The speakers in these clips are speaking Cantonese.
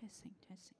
testing, testing.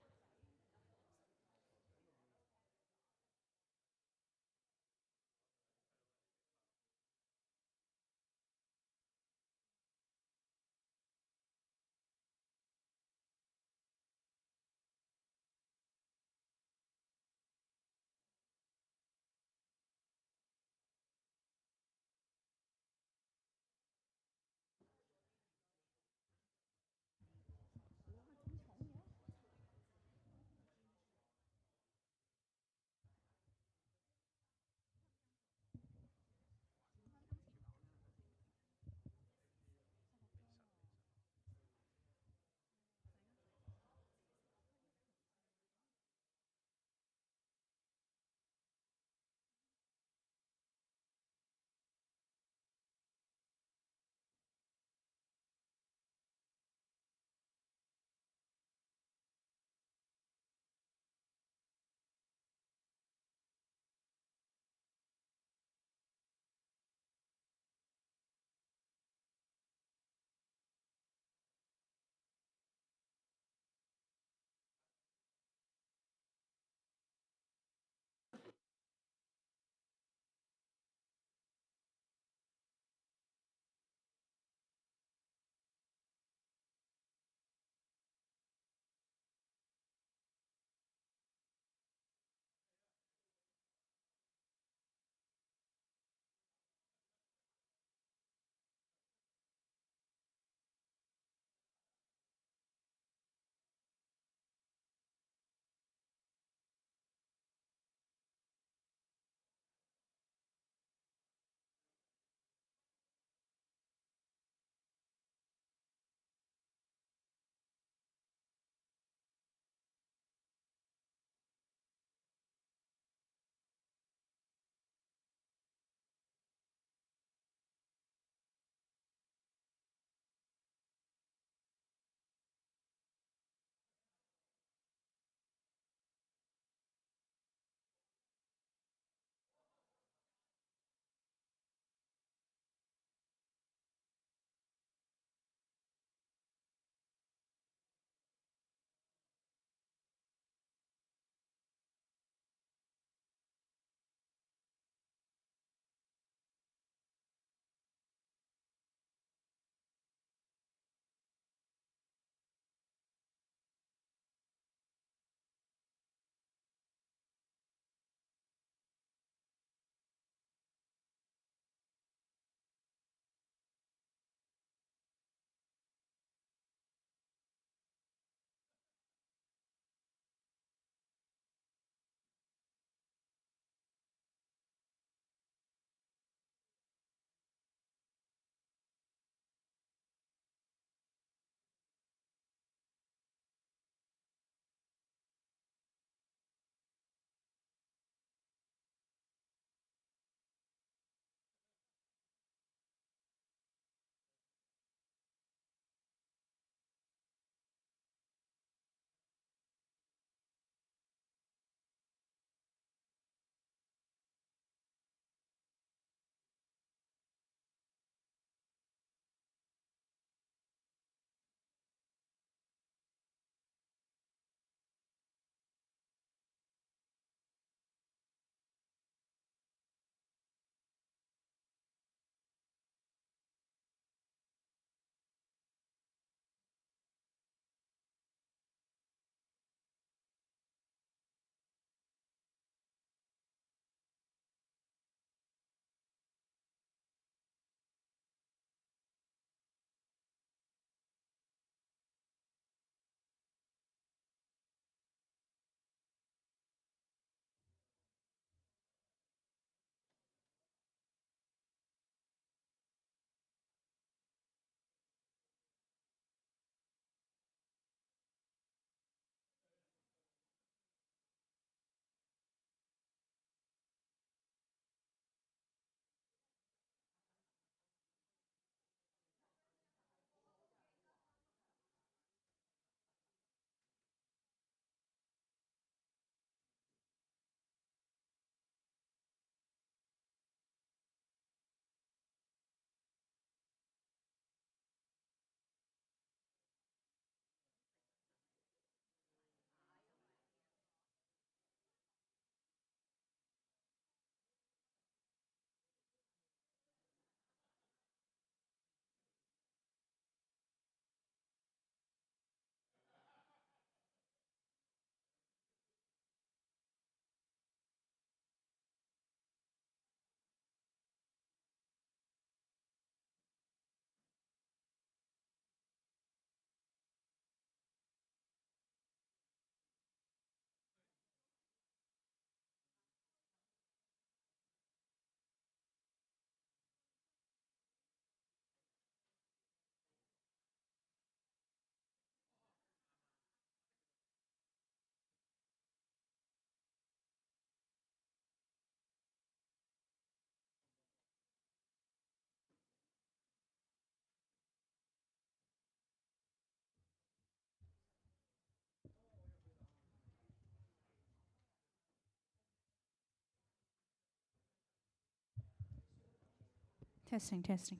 Testing testing。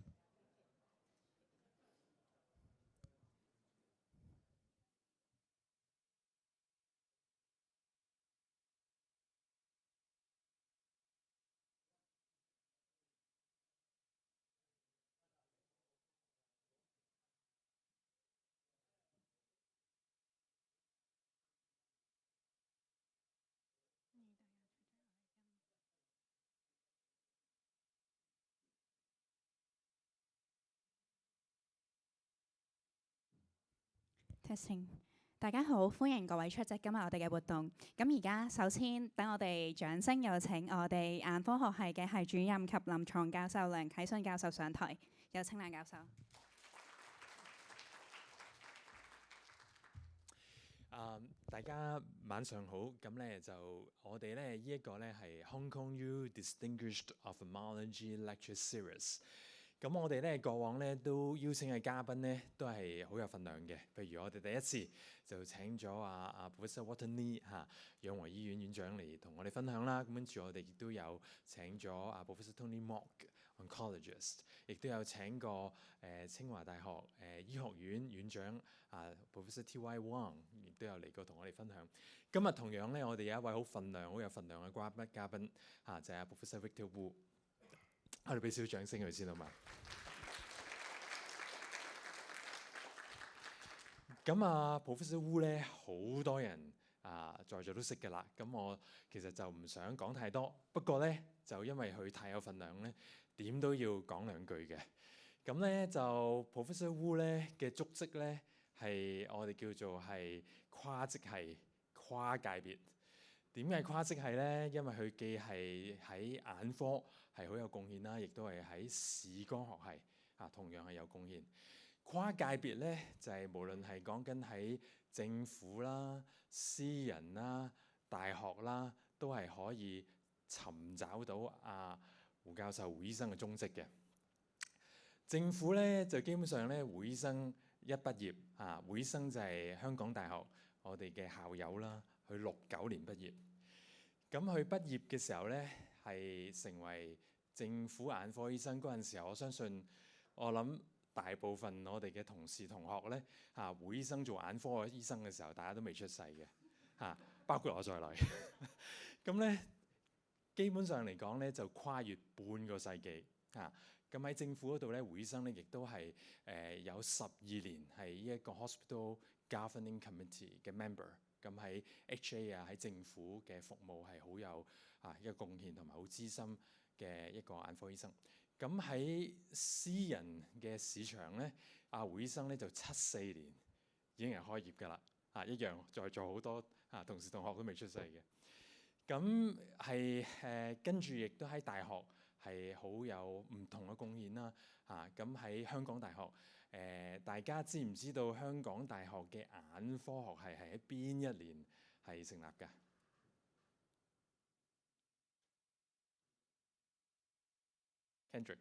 Testing，大家好，歡迎各位出席今日我哋嘅活動。咁而家首先等我哋掌聲有請我哋眼科學系嘅系主任及臨床教授梁啟信教授上台，有請梁教授。大家晚上好，咁咧就我哋咧呢一個咧係 Hong Kong U Distinguished Ophthalmology Lecture Series。咁我哋咧過往咧都邀請嘅嘉賓咧都係好有份量嘅，譬如我哋第一次就請咗Professor Walter Lee 養和醫院院長嚟同我哋分享啦。咁跟住我哋亦都有請咗Professor Tony Mok oncologist， 亦都有請過清華大學醫學院院長Professor T.Y. Wang， 亦都有嚟過同我哋分享。今日同樣咧，我哋有一位好有份量嘅嘉賓就係Professor Victor Wu。我哋俾少少掌聲佢先好嘛？咁Professor Wu 咧，好多人在座都識㗎啦。咁我其實就唔想講太多，不過咧就因為佢太有份量咧，點都要講兩句嘅。咁咧就Professor Wu 咧嘅足跡咧係我哋叫做係跨職系、跨界別。點解跨職系咧？因為佢既係喺眼科係好有貢獻啦，亦都係喺視光學系同樣係有貢獻。跨界別咧就係無論係講緊喺政府啦、私人啦、大學啦，都係可以尋找到胡教授、胡醫生嘅蹤跡嘅。政府咧就基本上咧，胡醫生一畢業胡醫生就係香港大學我哋嘅校友啦。佢69年畢業，咁佢畢業嘅時候咧係成為政府眼科醫生嗰陣時候，我諗大部分我哋嘅同事同學咧胡醫生做眼科嘅醫生嘅時候，大家都未出世嘅包括我在內。咁咧基本上嚟講咧就跨越半個世紀咁喺政府嗰度咧，胡醫生咧亦都係有12年係呢一個 Hospital Governing Committee 嘅 member。咁喺 HA 喺政府嘅服務係好有一個貢獻同埋好資深嘅一個眼科醫生。咁喺私人嘅市場咧，胡醫生咧就74年已經係開業㗎啦一樣在座好多同事同學都未出世嘅。咁係跟住亦都喺大學係好有唔同嘅貢獻啦咁喺香港大學大家知唔知道香港大學嘅眼科學系係喺邊一年係成立㗎？Kendrick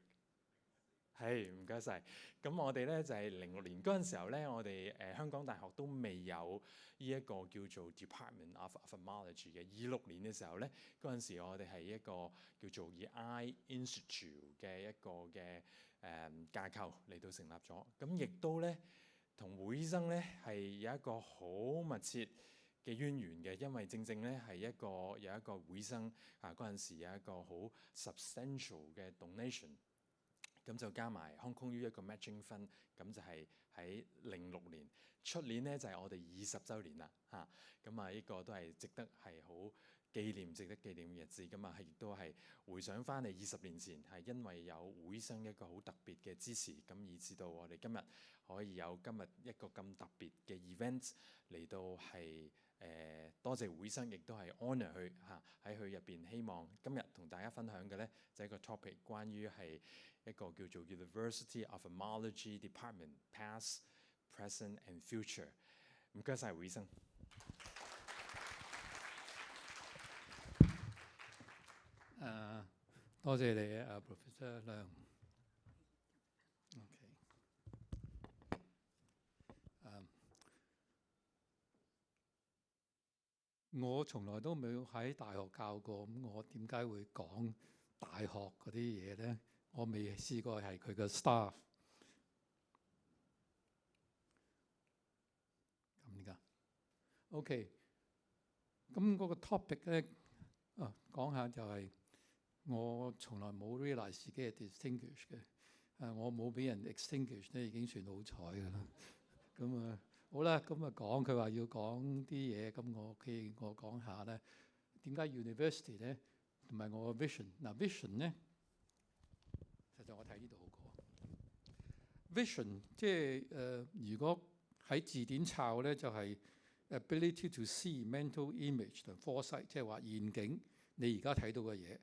係唔該晒。咁我哋咧就係06年嗰陣時候咧，我哋香港大學都未有呢一個叫做 Department of Ophthalmology 嘅。26年嘅時候咧，嗰陣時我哋係一個叫做以 Eye Institute 嘅一個嘅架構嚟到成立咗。咁亦都咧同胡醫生咧係有一個好密切嘅淵源嘅，因為正正咧係有一個胡醫生嗰陣時有一個好 substantial 嘅 donation。咁就加埋 Hong Kong U 一個 matching fund， 咁就係喺06年，出年咧就係我哋20週年啦咁呢個都係值得係好值得紀念嘅日子。咁亦都係回想翻嚟20年前，係因為有胡醫生一個好特別嘅支持，咁以至到我哋今日可以有今日一個咁特別嘅 event 嚟到係多謝胡醫生，亦都係 honour 佢喺佢入邊。希望今日同大家分享嘅咧就係一個 topic， 關於係一個叫做 University of Ophthalmology Department Past、Present and Future。唔該晒胡醫生。多謝你Professor 梁。我從來都冇喺大學教過，咁我點解會講大學嗰啲嘢咧？我未試過係佢嘅 staff。咁㗎，OK。咁嗰個 topic 咧，講下就係我從來冇 realize 自己係 distinguished 嘅。我冇俾人 extinguish 咧，已經算好彩㗎啦。咁好啦，咁佢話要講啲嘢，咁我講下咧，點解 university 咧，同埋我嘅 vision。vision 咧，實在我睇呢度好過。vision 即係如果喺字典抄咧，就係 ability to see mental image 同 foresight， 即係話現景你而家睇到嘅嘢，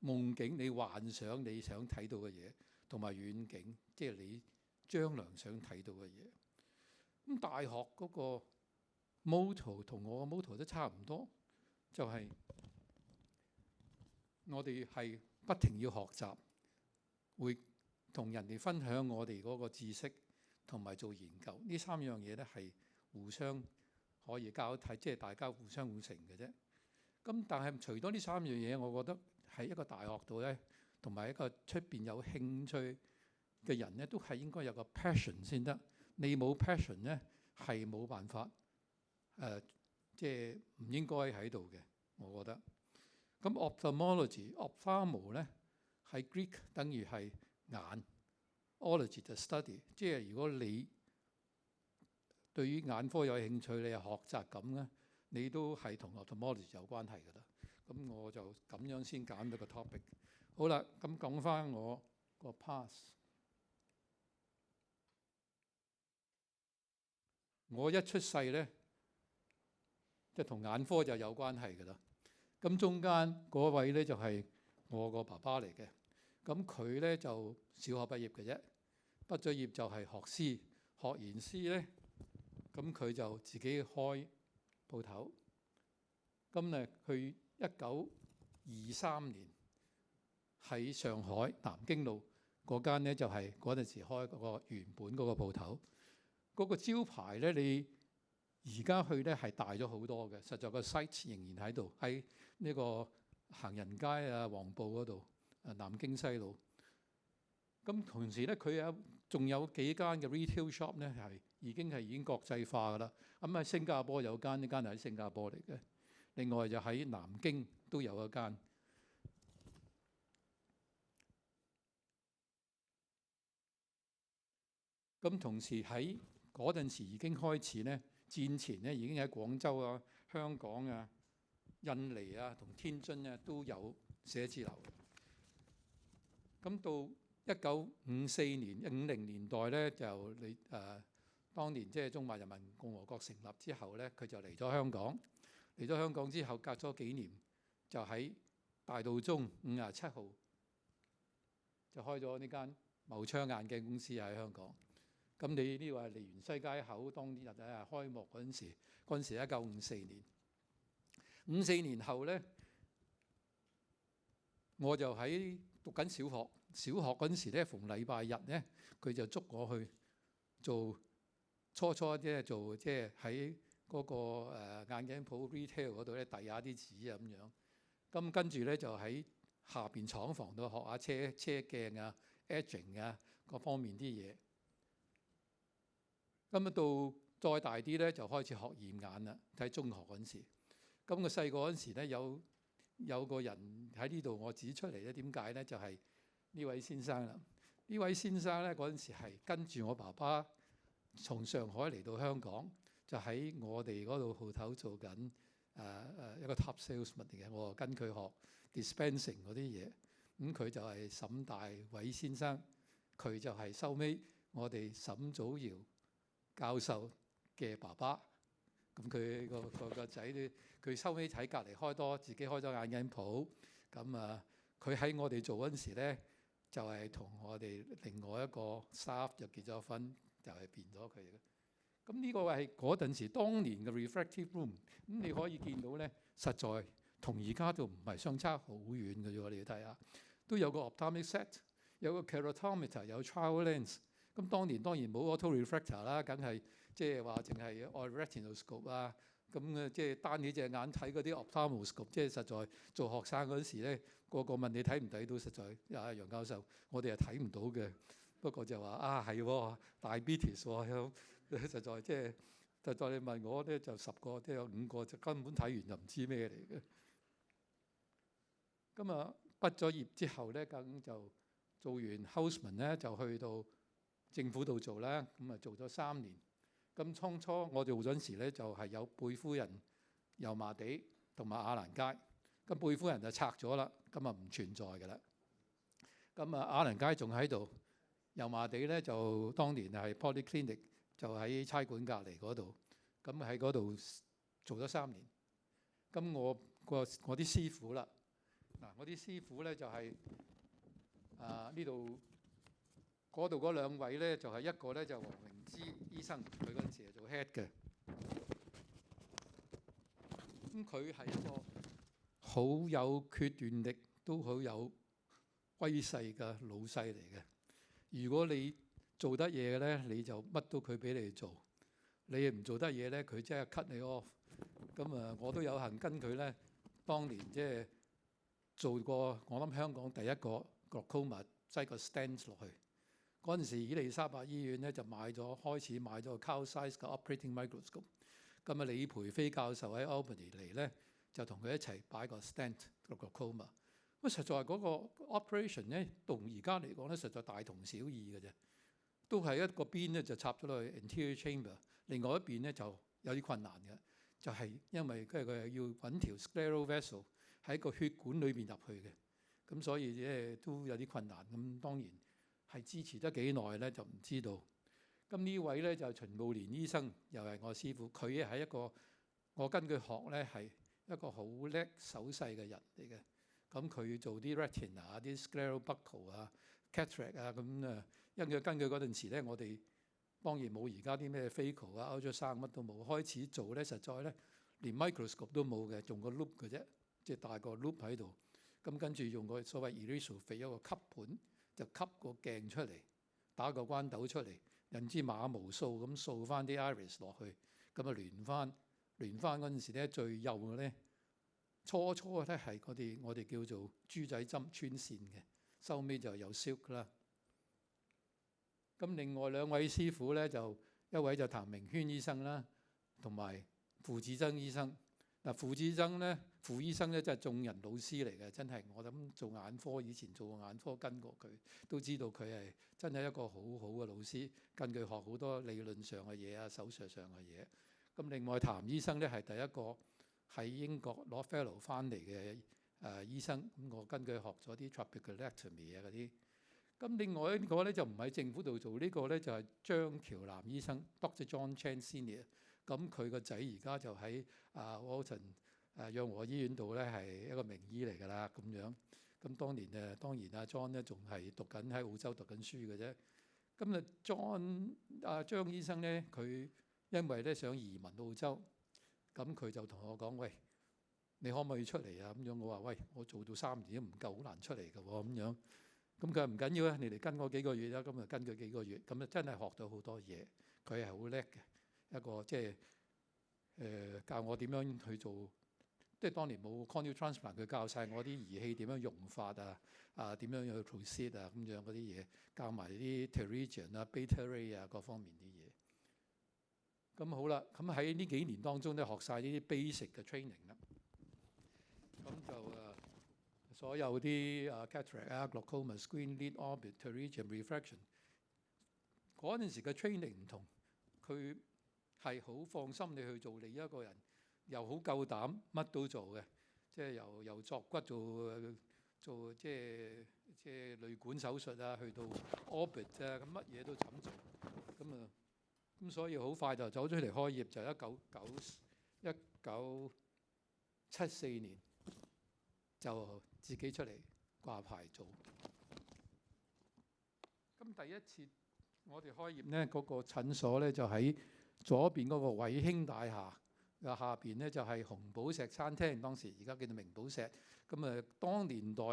夢境你幻想你想睇到嘅嘢，同埋遠景即係你將來想睇到嘅嘢。咁大學嗰個 motto 同我嘅 motto 都差唔多，就係我哋係不停要學習，會同人哋分享我哋嗰個知識，同埋做研究。呢三樣嘢咧係互相可以交替，即係大家互相互成嘅啫。咁但係除咗呢三樣嘢，我覺得喺一個大學度咧，同埋一個出邊有興趣嘅人咧，都係應該有個 passion 先得。你冇 passion 咧，係冇辦法即係唔應該喺度嘅。我覺得咁 ophthalmology 咧係 Greek 等於係眼 ，ology 就 study， 即係如果你對於眼科有興趣，你係學習咁咧，你都係同 ophthalmology 有關係㗎啦。咁我就咁樣先揀到個 topic。好啦，咁講翻我個 pass。我一出世咧，就同眼科就有關係㗎啦。咁中間嗰位咧就係我個爸爸嚟嘅。咁佢咧就小學畢業嘅啫，畢咗業就係學師。學完師咧，咁佢就自己開鋪頭。咁咧，佢1923年喺上海南京路嗰間咧，就係嗰陣時開嗰個原本嗰個鋪頭。嗰個招牌咧，你而家去咧係大咗好多嘅。實在個 site 仍然喺度，喺呢個行人街啊、黃埔嗰度、南京西路。咁同時咧，佢仲有幾間嘅 retail shop 咧，係已經國際化㗎啦。咁喺新加坡有間，呢間係喺新加坡嚟嘅。另外就喺南京都有一間。咁同時喺嗰陣時已經開始咧，戰前咧已經喺廣州啊、香港啊、印尼啊同天津啊都有寫字樓。咁到1954年、50年代咧，就當年即係中華人民共和國成立之後咧，佢就嚟咗香港。嚟咗香港之後，隔咗幾年就喺大道中57號就開咗呢間茂昌眼鏡公司喺香港。咁你呢個係梨園西街口當日開幕嗰陣時1954年。54年後咧，我就喺讀緊小學。小學嗰陣時咧，逢禮拜日咧，佢就捉我去做初即係做即係喺嗰個眼鏡鋪 retail 嗰度咧，遞下啲紙啊咁樣。咁跟住咧就喺下邊廠房度學下車鏡啊、edging 啊各方面啲嘢。咁到再大啲咧，就開始學驗眼啦。喺中學嗰陣時，咁我細個嗰陣時咧，有個人喺呢度，我指出嚟咧，點解咧？就係呢位先生啦。呢位先生咧，嗰陣時係跟住我爸爸從上海嚟到香港，就喺我哋嗰度鋪頭做緊一個 top salesman 嚟嘅。我跟佢學 dispensing 嗰啲嘢。咁佢就係沈大偉先生，佢就係收尾我哋沈祖堯教授嘅爸爸。咁佢個仔咧，佢收尾喺隔離自己開咗眼鏡鋪。咁佢喺我哋做嗰陣時咧，就係同我哋另外一個 staff 就結咗婚，就係變咗佢嘅。咁呢個係嗰陣時當年嘅 refractive room。咁你可以見到咧，實在同而家都唔係相差好遠嘅啫。你睇下，都有個 optomic set， 有個 keratometer， 有 trial lens。咁當然冇 auto refractor 啦，梗係即係話淨係 retinoscope 啊，咁即係單起隻眼睇嗰啲 ophthalmoscope，即係實在做學生嗰陣時咧，個個問你睇唔睇到，實在啊楊教授，我哋係睇唔到嘅。不過就話啊係喎，diabetes 喎，實在即係實在你問我咧，就10個都有5個就根本睇完就唔知咩嚟嘅。咁啊畢咗業之後咧，咁就做完 houseman 咧，就去到政府度做啦。咁啊做咗3年。咁初初我做嗰陣時咧，就係有貝夫人、油麻地同埋亞蘭街。咁貝夫人就拆咗啦，咁啊唔存在㗎啦。咁啊亞蘭街仲喺度，油麻地咧就當年係 Polyclinic，就喺差館隔離嗰度。咁喺嗰度做咗3年。咁我啲師傅啦，嗱我啲師傅咧就係呢度嗰度嗰2位咧，就係一個咧就黃榮之醫生，佢嗰陣時係做 head 嘅。咁佢係一個好有決斷力，都好有威勢嘅老細嚟嘅。如果你做得嘢嘅咧，你就乜都佢俾你做；你唔做得嘢咧，佢即係 cut 你 off。咁啊，我都有幸跟佢咧，當年即係做過我諗香港第一個 glaucoma 擠個 stent 落去。嗰陣時，伊利沙伯醫院咧就開始買咗個 cow size 嘅 operating microscope。咁啊，李培飛教授喺 Albany 嚟咧，就同佢一齊擺個 stent 個 glaucoma。咁實在嗰個 operation 咧，同而家嚟講咧，實在大同小異嘅啫。都係一個邊咧就插咗落去 anterior chamber， 另外一邊咧就有啲困難嘅，就係因為佢係要揾條 scleral vessel 喺個血管裏邊入去嘅，咁所以咧都有啲困難。咁當然係支持得幾耐咧就唔知道。咁呢位咧就係秦慕蓮醫生，又係我師傅。佢係一個我跟佢學咧係一個好叻手勢嘅人嚟嘅。咁佢做啲 retina 啲 scleral buckle 啊、cataract 啊咁啊。因為跟佢嗰陣時咧，我哋當然冇而家啲咩 phaco 啊、ultrasound 乜都冇。開始做咧，實在咧連 microscope 都冇嘅，用個 loop 嘅啫，即係帶個 loop 喺度。咁跟住用個所謂 electrophy 一個吸盤，就吸個鏡出嚟，打個關斗出嚟，引支馬毛掃咁掃翻啲 iris 落去，咁啊聯翻嗰陣時咧，最幼嘅咧初咧係我哋叫做豬仔針穿線嘅，收尾就有 silk 啦。咁另外2位師傅咧，就一位就譚明軒醫生啦，同埋傅志增醫生。嗱，傅醫生咧真係眾人老師嚟嘅，真係我諗做眼科以前做過眼科跟過佢，都知道佢係真係一個好好嘅老師，跟佢學好多理論上嘅嘢啊、手術上嘅嘢。咁另外譚醫生咧係第一個喺英國攞 fellow 翻嚟嘅醫生，咁我跟佢學咗啲 trabeculectomy 啊嗰啲。咁另外一個咧就唔喺政府度做，呢個咧就係張喬南醫生 Dr. John Chan Senior。咁佢個仔而家就喺Walton 養和醫院度咧係一個名醫嚟㗎啦咁樣。咁當然阿 John 咧仲係讀緊喺澳洲讀緊書嘅啫。咁張醫生咧，佢因為咧想移民澳洲，咁佢就同我講：喂，你可唔可以出嚟啊？咁樣我話：喂，我做到3年都唔夠，好難出嚟㗎喎咁樣。咁佢話唔緊要啊，你嚟跟我幾個月啦。咁就跟佢幾個月，咁啊真係學到好多嘢。佢係好叻嘅一個，即係教我點樣去做。即係當年冇 corneal transplant，佢教晒我啲儀器點樣用法點樣去 proceed 咁樣嗰啲嘢，教埋啲 pterygium 啊、beta ray 啊各方面啲嘢。咁好啦，咁喺呢幾年當中咧學晒呢啲 basic 嘅 training 啦。咁就所有啲cataract glaucoma screen lead orbit pterygium refraction 嗰陣時嘅 training 唔同，佢係好放心你去做，你一個人又好夠膽乜都做嘅，即係由作骨做即係淚管手術啊，去到 orbit 啊，咁乜嘢都怎做。咁所以好快就走出嚟開業，就1974年就自己出嚟掛牌做。咁第一次我哋開業呢，嗰個診所呢就喺左邊嗰個偉興大廈嘅下邊呢，就係紅寶石餐廳，當時而家叫做明寶石。咁當年代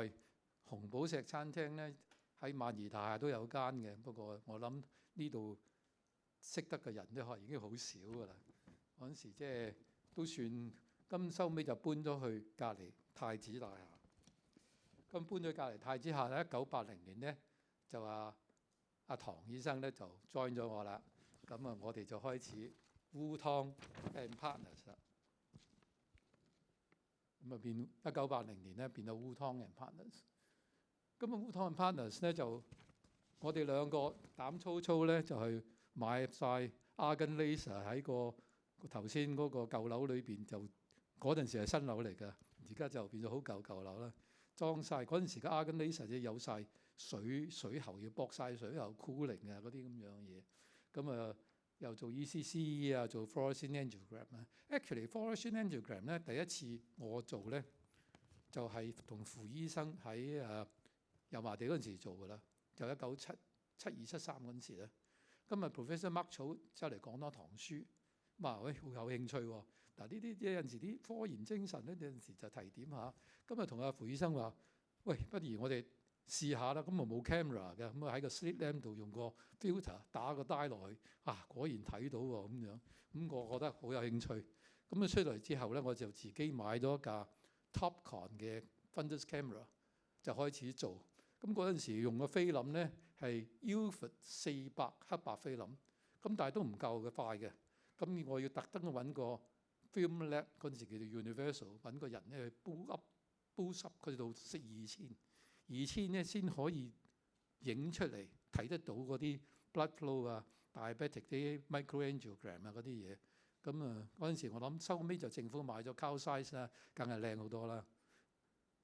紅寶石餐廳呢，喺萬怡大廈都有間嘅，不過我諗呢度識得嘅人都已經好少㗎啦。嗰陣時即係都算。咁收尾就搬咗去隔離太子大廈。咁搬咗隔離太子下咧，1980年咧就阿唐醫生咧就 join 咗我啦。咁我哋就開始 Wu Tong and Partners 啦。咁變1980年咧變到 Wu Tong and Partners。咁Wu Tong and Partners 咧就我哋兩個膽粗粗咧就係買晒 Argon Laser 喺個頭先嗰個舊樓裏邊，就嗰陣時係新樓嚟㗎，而家就變咗好舊樓啦。裝晒嗰陣時嘅 Argon Laser 即有晒水喉，要駁晒水喉 cooling 啊嗰啲咁樣嘢。咁又做 ECC 啊，做 fluorescent angiogram 啊。Actually fluorescent angiogram 咧第一次我做咧就係同傅醫生喺油麻地嗰陣時做㗎啦，就1972、73嗰陣時咧。今日 Professor Mark 草走嚟講多堂書，話喂好有興趣喎。嗱呢啲有陣時啲科研精神咧，有陣時就提點下。今日同阿傅醫生話：喂，不如我哋試下啦。咁冇 camera 嘅，咁喺個 slit lamp 度用個 filter 打個 dye 落去，果然睇到喎咁樣。咁我覺得好有興趣。咁出嚟之後咧，我就自己買咗一架 Topcon 嘅 fundus camera， 就開始做。咁嗰陣時用嘅菲林咧係 Ilford 400黑白菲林，咁但係都唔夠嘅快嘅。咁我要特登揾個 Film Lab 嗰陣時叫做 Universal， 揾個人咧去 boost up 佢度識2000咧先可以影出嚟睇得到嗰啲 blood flow 啊、diabetic 啲 microangiogram 啊嗰啲嘢。咁嗰陣時我諗收尾就政府買咗 Carl Zeiss 啦，梗係靚好多啦。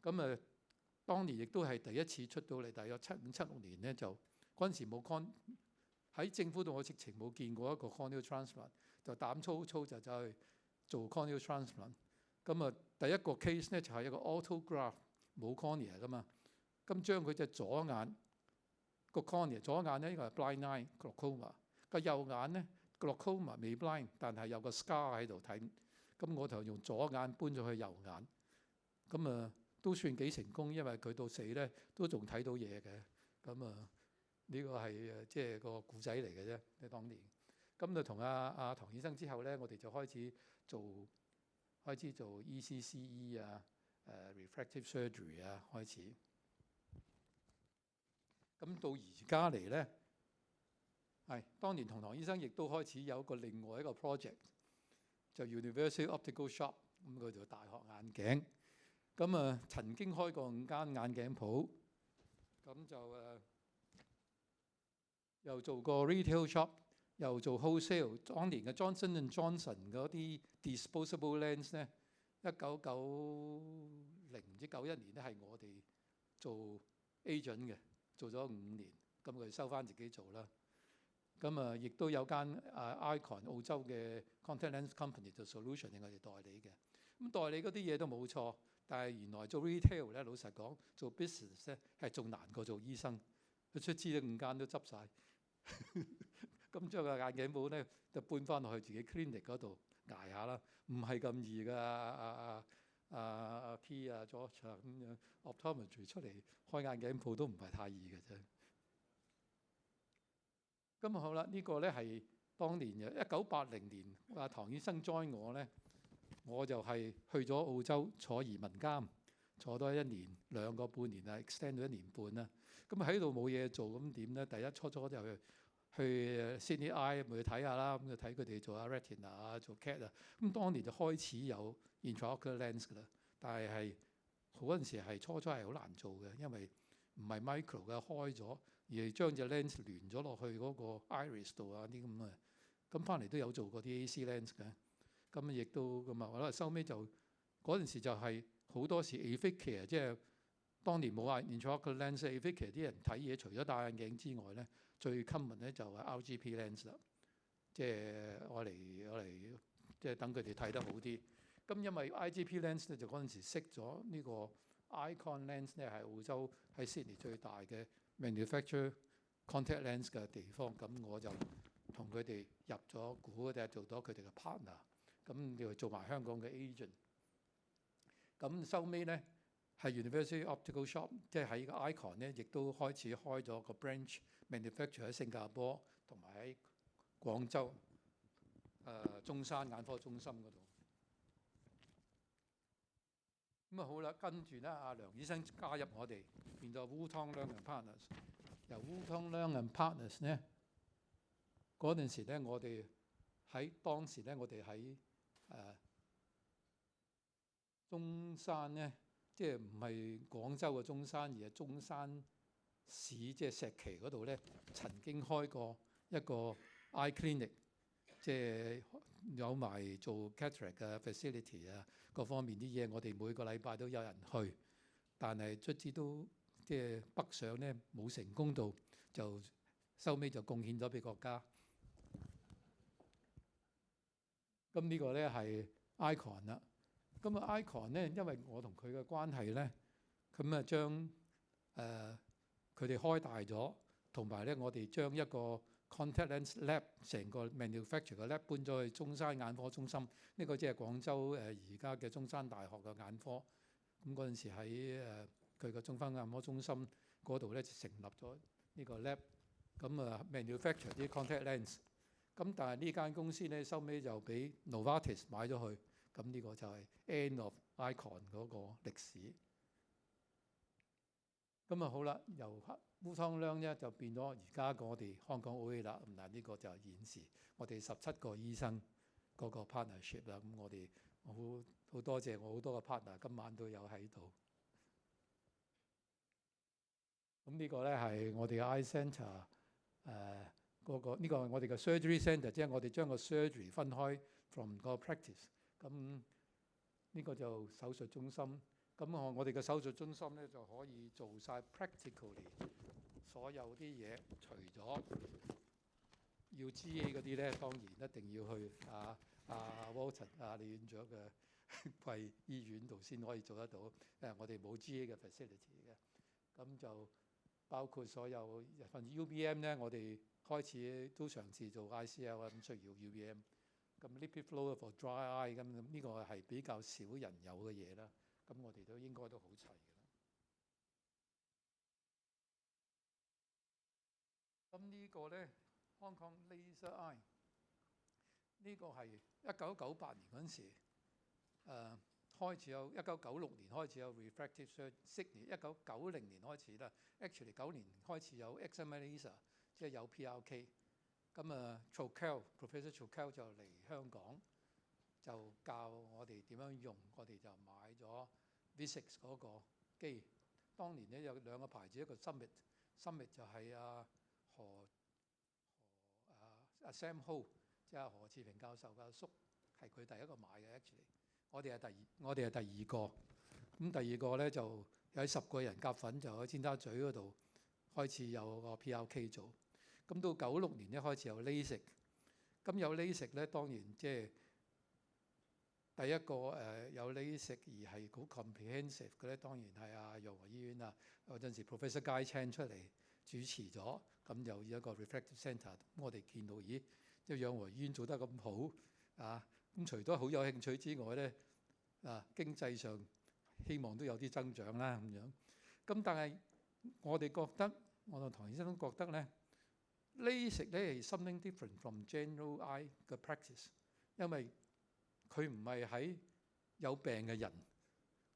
咁當年亦都係第一次出到嚟，大約75、76年咧就嗰陣時冇 喺政府度，我直情冇見過一個 corneal transplant， 就膽粗粗就走去做 corneal transplant。咁第一個 case 咧就係一個 autograft 冇 cornea 噶嘛，咁將佢隻左眼個 cornea 左眼咧呢個係 blind eye glaucoma， 個右眼咧 glaucoma 未 blind， 但係有個 scar 喺度睇。咁我就用左眼搬咗去右眼，咁都算幾成功，因為佢到死咧都仲睇到嘢嘅。咁呢個係即係個故仔嚟嘅啫，喺當年。咁就同阿唐醫生之後咧，我哋就開始做 ECCE 啊、refractive surgery 啊開始。咁到而家嚟咧，係當年同唐醫生亦都開始有另外一個 project， 就 University Optical Shop， 咁佢做大學眼鏡。咁曾經開過5間眼鏡鋪，咁就又做過 retail shop， 又做 wholesale。當年嘅 Johnson & Johnson 嗰啲 disposable lens 咧，1990唔知91年咧係我哋做 agent 嘅，做咗5年，咁佢收翻自己做啦。咁亦都有間Icon 澳洲嘅 contact lens company 做 solution， 係我哋代理嘅。咁代理嗰啲嘢都冇錯。但係原來做 retail 咧，老實講做 business 咧係仲難過做醫生。佢出資咧5間都執晒，咁將個眼鏡鋪咧就搬翻落去自己 clinic 嗰度捱下啦，唔係咁易㗎。阿 T 啊 George 啊咁樣 optometry 出嚟開眼鏡鋪都唔係太易嘅啫。咁好啦，呢個咧係當年嘅1980年，阿唐醫生 join 我咧。我就係去咗澳洲坐移民監，坐多1年2個半年啊 ，extend 到1年半啦。咁喺度冇嘢做，咁點咧？第一初就去 Sydney Eye 咪去睇下啦，咁就睇佢哋做 retina 啊，做 cat 啊。咁當年就開始有 intraocular lens 噶啦，但係嗰陣時係初係好難做嘅，因為唔係 micro 嘅開咗，而係將隻 lens 連咗落去嗰個 iris 度啊啲咁嘅。咁翻嚟都有做過啲 AC lens 嘅。咁亦都咁我覺得收尾就嗰陣時就係好多時 aphakia， 即係當年冇話 intraocular lens，aphakia 啲人睇嘢除咗戴眼鏡之外咧，最 common 咧就係 RGP lens 啦，即係我嚟即係等佢哋睇得好啲。咁因為 IGP lens 咧就嗰陣時識咗呢個 Icon lens 咧係澳洲喺 Sydney 最大嘅 manufacture contact lens 嘅地方，咁我就同佢哋入咗股，就做咗佢哋嘅 partner。咁要做埋香港嘅 agent， 咁收尾咧係 University Optical Shop， 即係喺個 Icon 咧，亦都開始開咗個 branch manufacture 喺新加坡同埋喺廣州中山眼科中心嗰度。咁啊好啦，跟住咧阿梁醫生加入我哋，變咗 Wu Tong Leung and Partners。由 Wu Tong Leung and Partners 咧嗰陣時咧，我哋當時咧，我哋喺中山咧，即係唔係廣州嘅中山，而係中山市，即係石岐嗰度咧，曾經開過一個 eye clinic， 即係有埋做 cataract 嘅 facility 啊，各方面啲嘢，我哋每個禮拜都有人去，但係卒之都即係北上咧冇成功到，就收尾就貢獻咗俾國家。咁呢個咧係 Icon 啦。咁啊 Icon 咧，因為我同佢嘅關係咧，咁啊將佢哋開大咗，同埋咧我哋將一個 contact lens lab 成個 manufacture 嘅 lab 搬咗去中山眼科中心，呢個即係廣州而家嘅中山大學嘅眼科。咁嗰陣時喺佢個中山眼科中心嗰度咧成立咗呢個 lab， 咁啊 manufacture 啲 contact lens。咁但係呢間公司咧收尾就俾 Novartis 買咗去。咁呢個就係 end of Icon 嗰個歷史。咁啊好啦，由Wu Tong Leung咧就變咗而家我哋香港 OA 啦。咁嗱呢個就現時我哋17個醫生嗰個 partnership 啦。咁我哋好多謝我好多個 partner 今晚都有喺度。咁呢個咧係我哋嘅 eye centre 呢個係我哋嘅 surgery centre， 即係我哋將個 surgery 分開 from 個 practice。咁呢個就手術中心。咁我哋嘅手術中心咧就可以做晒 practically 所有啲嘢，除咗要 GA 嗰啲咧，當然一定要去Walton 李院長嘅貴醫院度先可以做得到。我哋冇 GA 嘅 facility 嘅。咁就包括所有份 UBM 咧，我哋開始都嘗試做 ICL 啊，咁需要 UBM。咁 lipid flow for dry eye 咁呢個係比較少人有嘅嘢啦。咁我哋都應該都好齊嘅啦。咁呢個咧 Hong Kong Laser Eye 呢個係1998年嗰陣時，開始有1996年開始有 refractive surgery，1990年開始啦。actually 9年開始有 excimer laser， 即係有 PRK。咁Professor Choquel 就嚟香港，就教我哋點樣用，我哋就買咗 Vuzix 嗰個機。當年咧有兩個牌子，一個 Summit 就係Sam Ho， 即係何志平教授嘅叔，係佢第一個買嘅 actually。我哋係第二個。咁第二個咧就有10個人夾份，就喺尖沙咀嗰度開始有個 PRK 做。咁到96年咧開始有 LASIK。咁有 LASIK 咧，當然即係第一個有 LASIK 而係好 comprehensive 嘅咧，當然係養和醫院啊。有陣時 Professor Guy Chan 出嚟主持咗，咁有一個 refractive centre。我哋見到咦，即係養和醫院做得咁好啊！咁除咗好有興趣之外咧，經濟上希望都有啲增長啦咁樣。咁但係我哋覺得，我同唐醫生都覺得咧。LASIK 咧係 something different from general eye 嘅 practice， 因為佢唔係喺有病嘅人，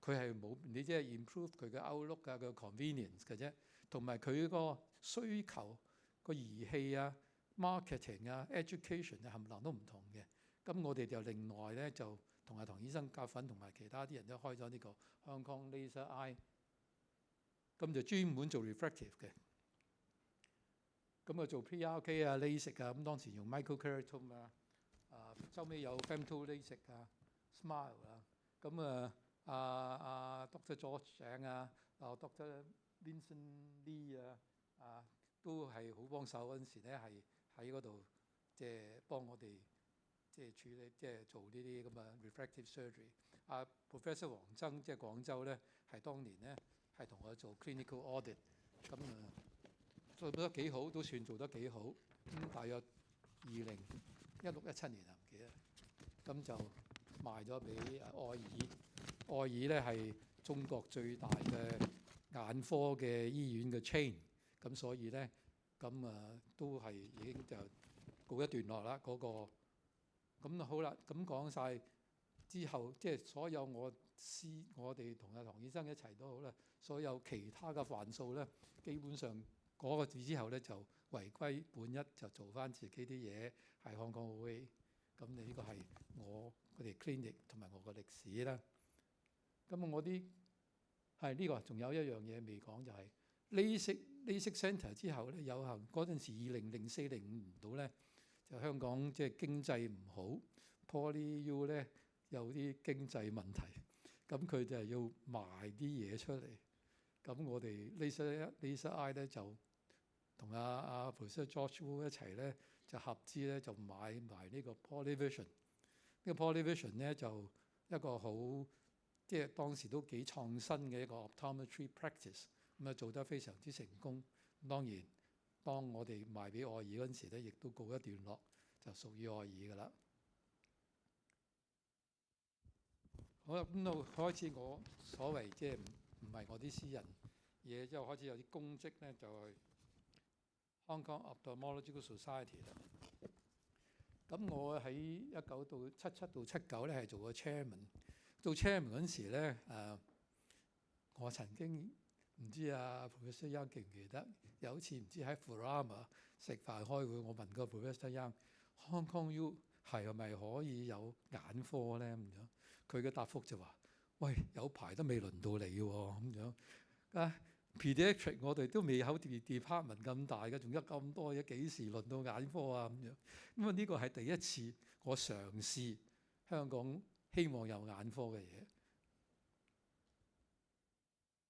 佢係冇你即係 improve 佢嘅 outlook 啊，佢嘅 convenience 嘅啫，同埋佢個需求個儀器啊、marketing 啊、education 啊，冚唪唥都唔同嘅。咁我哋就另外咧就同唐醫生夾份，同埋其他啲人都開咗呢個香港 Laser Eye， 咁就專門做 refractive 嘅。咁做 PRK 啊、LASIK 啊，咁當時用 microkeratome 收尾有 femto LASIK Smile 咁Dr. George Chang Dr. Vincent Lee 都係好幫手。嗰陣時咧係喺嗰度即係幫我哋即係處理即係做呢啲咁嘅 refractive surgery。Professor 黃曾即係廣州咧係當年咧係同我做 clinical audit， 咁做得幾好，都算做得幾好。咁大約2016、17年唔記得，咁就賣咗俾愛爾。愛爾咧係中國最大嘅眼科嘅醫院嘅 chain， 咁所以咧咁都係已經就告一段落啦嗰個。咁好啦，咁講晒之後，即係所有我哋同阿唐醫生一齊都好啦，所有其他嘅範數咧，基本上嗰個字之後咧就回歸本一，就做翻自己啲嘢，係香港 OA。咁你呢個係我哋 clinic 同埋我個歷史啦。咁我啲係呢個，仲有一樣嘢未講就係 LASIK Centre 之後咧，有幸嗰陣時2004-05年度咧，就香港即係經濟唔好 ，PolyU 咧有啲經濟問題，咁佢就係要賣啲嘢出嚟。咁我哋 Laser Eye 咧就同阿 Professor George Wu 一齊咧就合資咧就買埋呢個 Polyvision。呢個 Polyvision 咧就一個好即係當時都幾創新嘅一個 optometry practice， 咁啊做得非常之成功。當然，當我哋賣俾愛爾嗰陣時咧，亦都告一段落，就屬於愛爾㗎啦。好啦，咁到開始我所謂即係唔係我啲私人嘢，之後開始有啲公職咧，就係 Hong Kong Ophthalmological Society 啦。咁我喺1977到79咧係做過 chairman。做 chairman 嗰陣時咧，我曾經唔知Professor Young 記唔記得有一次唔知喺 Furama 食飯開會，我問個 Professor Young，Hong Kong U 係咪可以有眼科咧？咁樣佢嘅答覆就話：喂，有排都未輪到你喎，咁樣。Pediatric 我哋都未有 department 咁大嘅，仲有咁多嘢，幾時輪到眼科啊？咁樣咁啊，呢個係第一次我嘗試香港希望有眼科嘅嘢。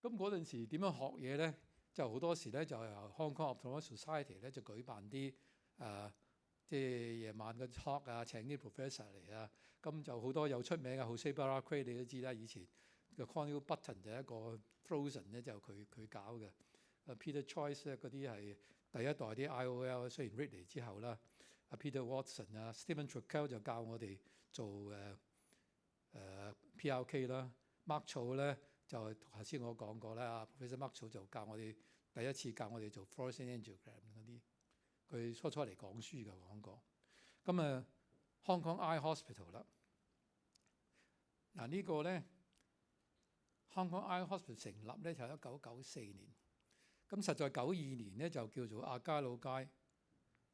咁嗰陣時點樣學嘢咧？就好多時咧就由 Hong Kong Ophthalmological Society 咧就舉辦啲即係夜晚嘅 talk 啊，請啲 professor 嚟啊。咁就好多有出名嘅 Jose Baracray 你都知啦，以前嘅 Corneal Button 就係一個 Frozen 咧，就佢搞嘅。Peter Choice 咧嗰啲係第一代啲 IOL， 雖然 Ridley 之後啦。Peter Watson 啊 ，Stephen Treckel 就教我哋做PRK 啦。Mark Cho 咧就頭先我講過啦，Professor Mark Cho 就教我哋第一次教我哋做 fluorescein angiogram 嗰啲。佢初嚟講書嘅講過。咁Hong Kong Eye Hospital 啦。嗱呢個咧 Hong Kong Eye Hospital 成立咧就係1994年。咁實在92年咧就叫做亞皆老街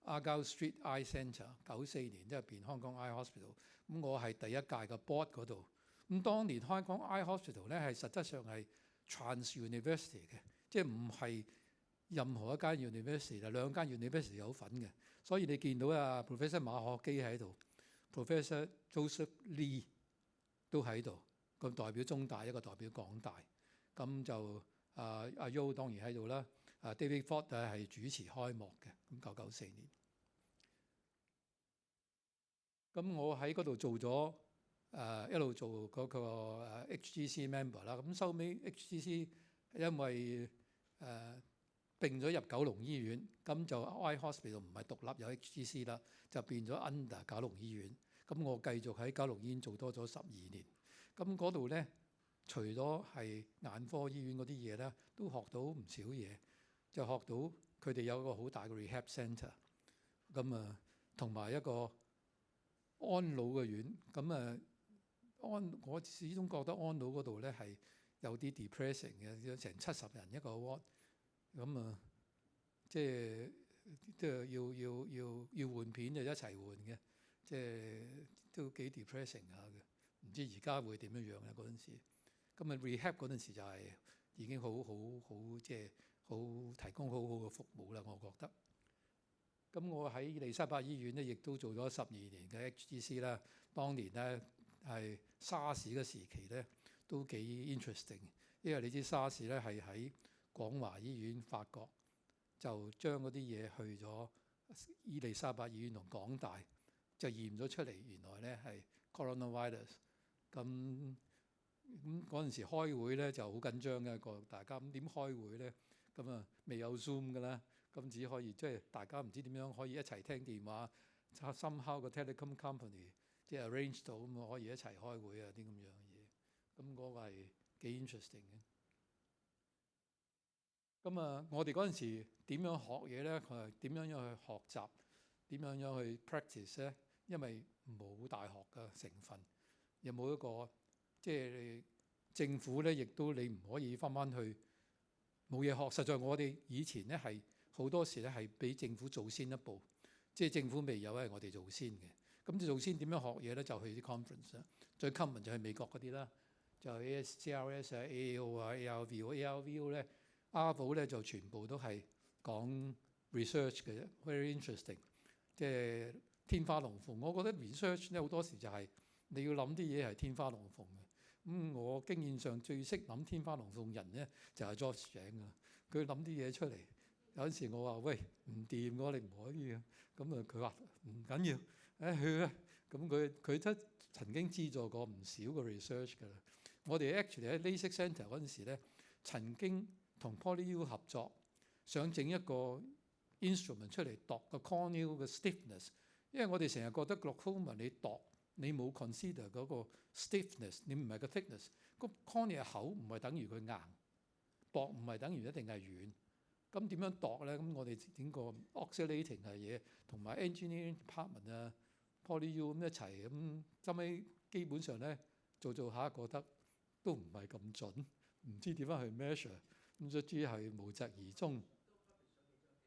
Argyle Street Eye Centre。94年即係變 Hong Kong Eye Hospital。咁我係第一屆嘅 board 嗰度。咁當年 Hong Kong Eye Hospital 咧係實質上係 Trans University 嘅，即係唔係任何一間 university， 兩間 university 有份嘅。所以你見到Professor 馬可基喺度 ，Professor Joseph Lee 都喺度，個代表中大，一個代表港大。咁就阿 Yo 當然喺度啦。David Ford 係主持開幕嘅。咁1994年，咁我喺嗰度做咗一路做嗰個HGC member 啦。咁收尾 HGC 因為並咗入九龍醫院，咁就 Eye Hospital 唔係獨立有 HGC 啦，就變咗 under 九龍醫院。咁我繼續喺九龍醫院做多咗12年。咁嗰度咧，除咗係眼科醫院嗰啲嘢咧，都學到唔少嘢。就學到佢哋有個好大嘅 rehab centre， 咁同埋一個安老嘅院。咁我始終覺得安老嗰度咧係有啲 depressing 嘅，有成70人一個 ward。咁即係要換片就一齊換嘅，即係都幾 depressing 下嘅。唔知而家會點樣樣咧？嗰陣時，咁rehab 嗰陣時就係已經好即係好提供好好嘅服務啦。我覺得。咁我喺伊利沙伯醫院咧，亦都做咗12年嘅 HGC 啦。當年咧係沙士嘅時期咧，都幾 interesting， 因為你知沙士咧係喺廣華醫院發覺，就將嗰啲嘢去咗伊利沙伯醫院同港大，就驗咗出嚟，原來咧係 coronavirus。咁嗰陣時開會咧就好緊張嘅，個大家咁點開會咧？咁未有 Zoom 㗎啦，咁只可以即係大家唔知點樣可以一齊聽電話。somehow 個 telecom company 即係 arrange 到咁可以一齊開會啊啲咁樣嘅嘢。咁嗰個係幾 interesting 嘅。咁我哋嗰陣時點樣學嘢咧？佢係點樣樣去學習？點樣樣去 practice 咧？因為冇大學嘅成分，有冇一個即係政府咧，亦都你唔可以翻去冇嘢學。實在我哋以前咧係好多時咧係俾政府做先一步，即係政府未有係我哋做先嘅。咁做先點樣學嘢咧？就去啲 conference 啦，最 common 就係美國嗰啲啦，就 ASCRS 啊、AAO 啊、ARVO 咧 ，ARVO 咧就全部都係講 research 嘅啫 ，very interesting， 即係天花龍鳳。我覺得 research 咧好多時就係你要諗啲嘢係天花龍鳳嘅。我經驗上最識諗天花龍鳳人咧就係 George 井啊，佢諗啲嘢出嚟。有陣時我話喂唔掂嘅，你唔可以啊。咁啊佢話唔緊要，去啊。咁佢都曾經資助過唔少個 research 㗎啦。我哋 actually 喺 LASIK Centre 嗰陣時咧，曾經同 PolyU 合作，想整一個 instrument 出嚟度個 corneal 嘅 stiffness。因為我哋成日覺得 glaucoma 你度你冇 consider 嗰個 stiffness， 你唔係個 thickness。個 cornea 厚唔係等於佢硬，薄唔係等於一定係軟。咁點樣度咧？咁我哋整個 oscillating 嘅嘢，同埋 engineering department 啊、PolyU 咁一齊咁，後尾基本上咧做下覺得都唔係咁準，唔知點樣去 measure， 咁卒之係無疾而終。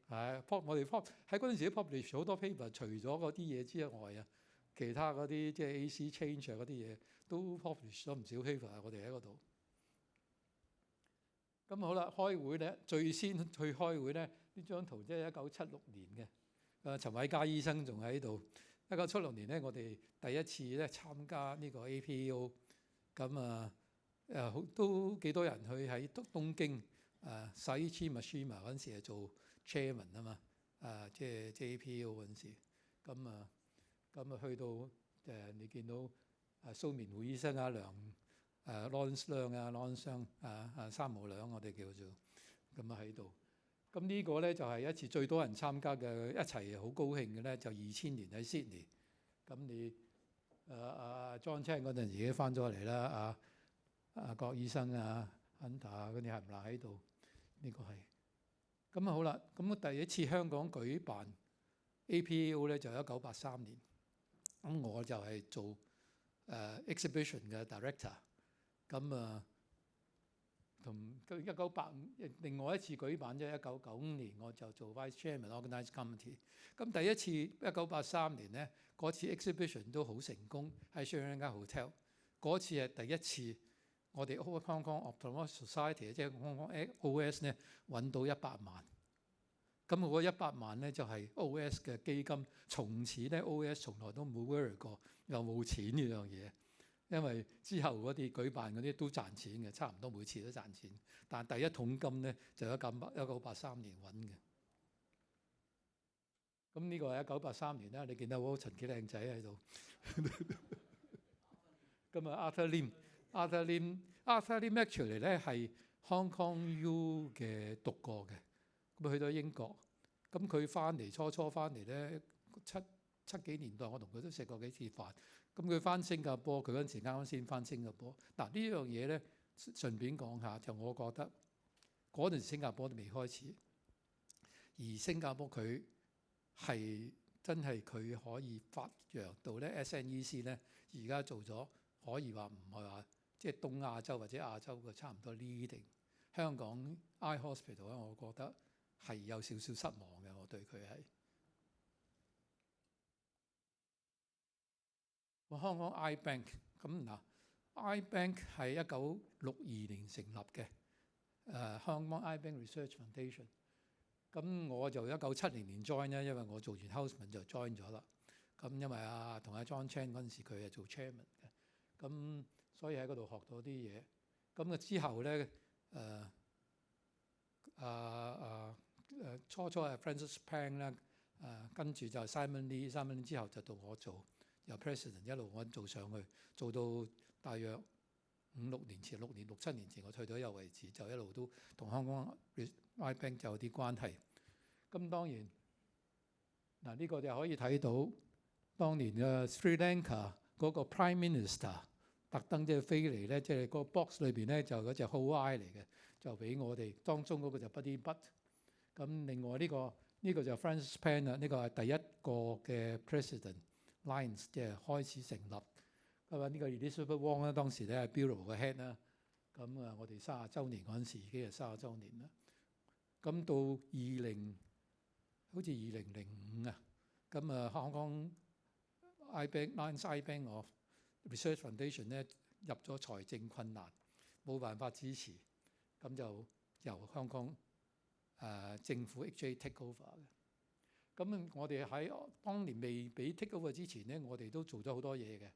係我哋喺嗰陣時都 publish 好多 paper， 除咗嗰啲嘢之外啊，其他嗰啲即係 AC change 嗰啲嘢都 publish 咗唔少 paper， 我哋喺嗰度。咁好啦，開會咧，最先去開會咧，呢張圖即係1976年嘅。陳偉嘉醫生仲喺度。1976年咧，我哋第一次咧參加呢個 APAO， 咁都幾多人去喺東京Saiichi Mashima 嗰陣時係做 chairman 啊嘛，即係 APAO 嗰陣時。咁去到你見到蘇棉會醫生啊、Lawrence 梁啊、Lawrence 商三毛兩我哋叫做咁喺度。咁呢個咧就係一次最多人參加嘅，一齊好高興嘅咧，就2000年喺 Sydney。咁你John Chan 嗰陣時已經翻咗嚟啦，郭醫生Hunter 嗰啲係唔係喺度？呢個係。咁好啦，咁第一次香港舉辦 APAO 咧就1983年。咁我就係做exhibition 嘅 director。咁同1985另外一次舉辦啫，1995年我就做 vice chairman organized committee。咁第一次1983年咧，嗰次 exhibition 都好成功喺 Shangri-La Hotel。嗰次係第一次我哋 Hong Kong Ophthalmology Society 即係 Hong Kong OS 咧揾到100萬。咁嗰100萬咧就係 OS 嘅基金，從此咧 OS 從來都冇 worry 過又冇錢呢樣嘢。因為之後嗰啲舉辦嗰啲都賺錢嘅，差唔多每次都賺錢。但第一桶金咧就1983年揾嘅。咁呢個係1983年啦，你見到嗰陳幾靚仔喺度。咁Arthur Lim actually 咧係 Hong Kong U 嘅讀過嘅，咁去到英國，咁佢翻嚟初翻嚟咧七幾年代，我同佢都食過幾次飯。咁佢翻新加坡，佢嗰陣時啱先翻新加坡。嗱呢樣嘢咧，順便講下，就我覺得嗰陣時新加坡都未開始，而新加坡佢係真係佢可以發揚到咧 SNEC 咧，而家做咗可以話唔係話即係東亞洲或者亞洲嘅差唔多 leading。香港 Eye Hospital 咧，我覺得係有少少失望嘅，我對佢係。香港 Eye Bank 咁嗱 ，Eye Bank 係1962年成立嘅，香港 Eye Bank Research Foundation。咁我就1970年 join 咧，因為我做完 Houseman 就 join 咗啦。咁因為同阿 John Chan 嗰陣時佢係做 chairman 嘅，咁所以喺嗰度學到啲嘢。咁之後咧，初係 Francis Pang 啦，跟住就 Simon Lee 之後就到我做。由 president 一路揾做上去，做到大約6年前、6年、6、7年前我退咗休為止，就一路都同香港 Eye Bank 就有啲關係。咁當然嗱，呢個就可以睇到當年嘅 Sri Lanka 嗰個 Prime Minister 特登即係飛嚟咧，即係個 box 裏邊咧就嗰隻 whole eye 嚟嘅，就俾我哋當中嗰個就 Buddy Butt。咁另外呢個就 Francis Pang 啦，呢個係第一個嘅 president。Lines 即係開始成立，咁啊，呢個 Elizabeth Wong 咧，當時咧係 Bureau 嘅 head 啦。咁啊，我哋30週年嗰陣時已經係30週年啦。咁到好似2005啊，咁啊香港 Lions I-Bank of Research Foundation 咧入咗財政困難，冇辦法支持，咁就由香港政府 HA take over 嘅。咁我哋喺當年未俾 take over 之前咧，我哋都做咗好多嘢嘅。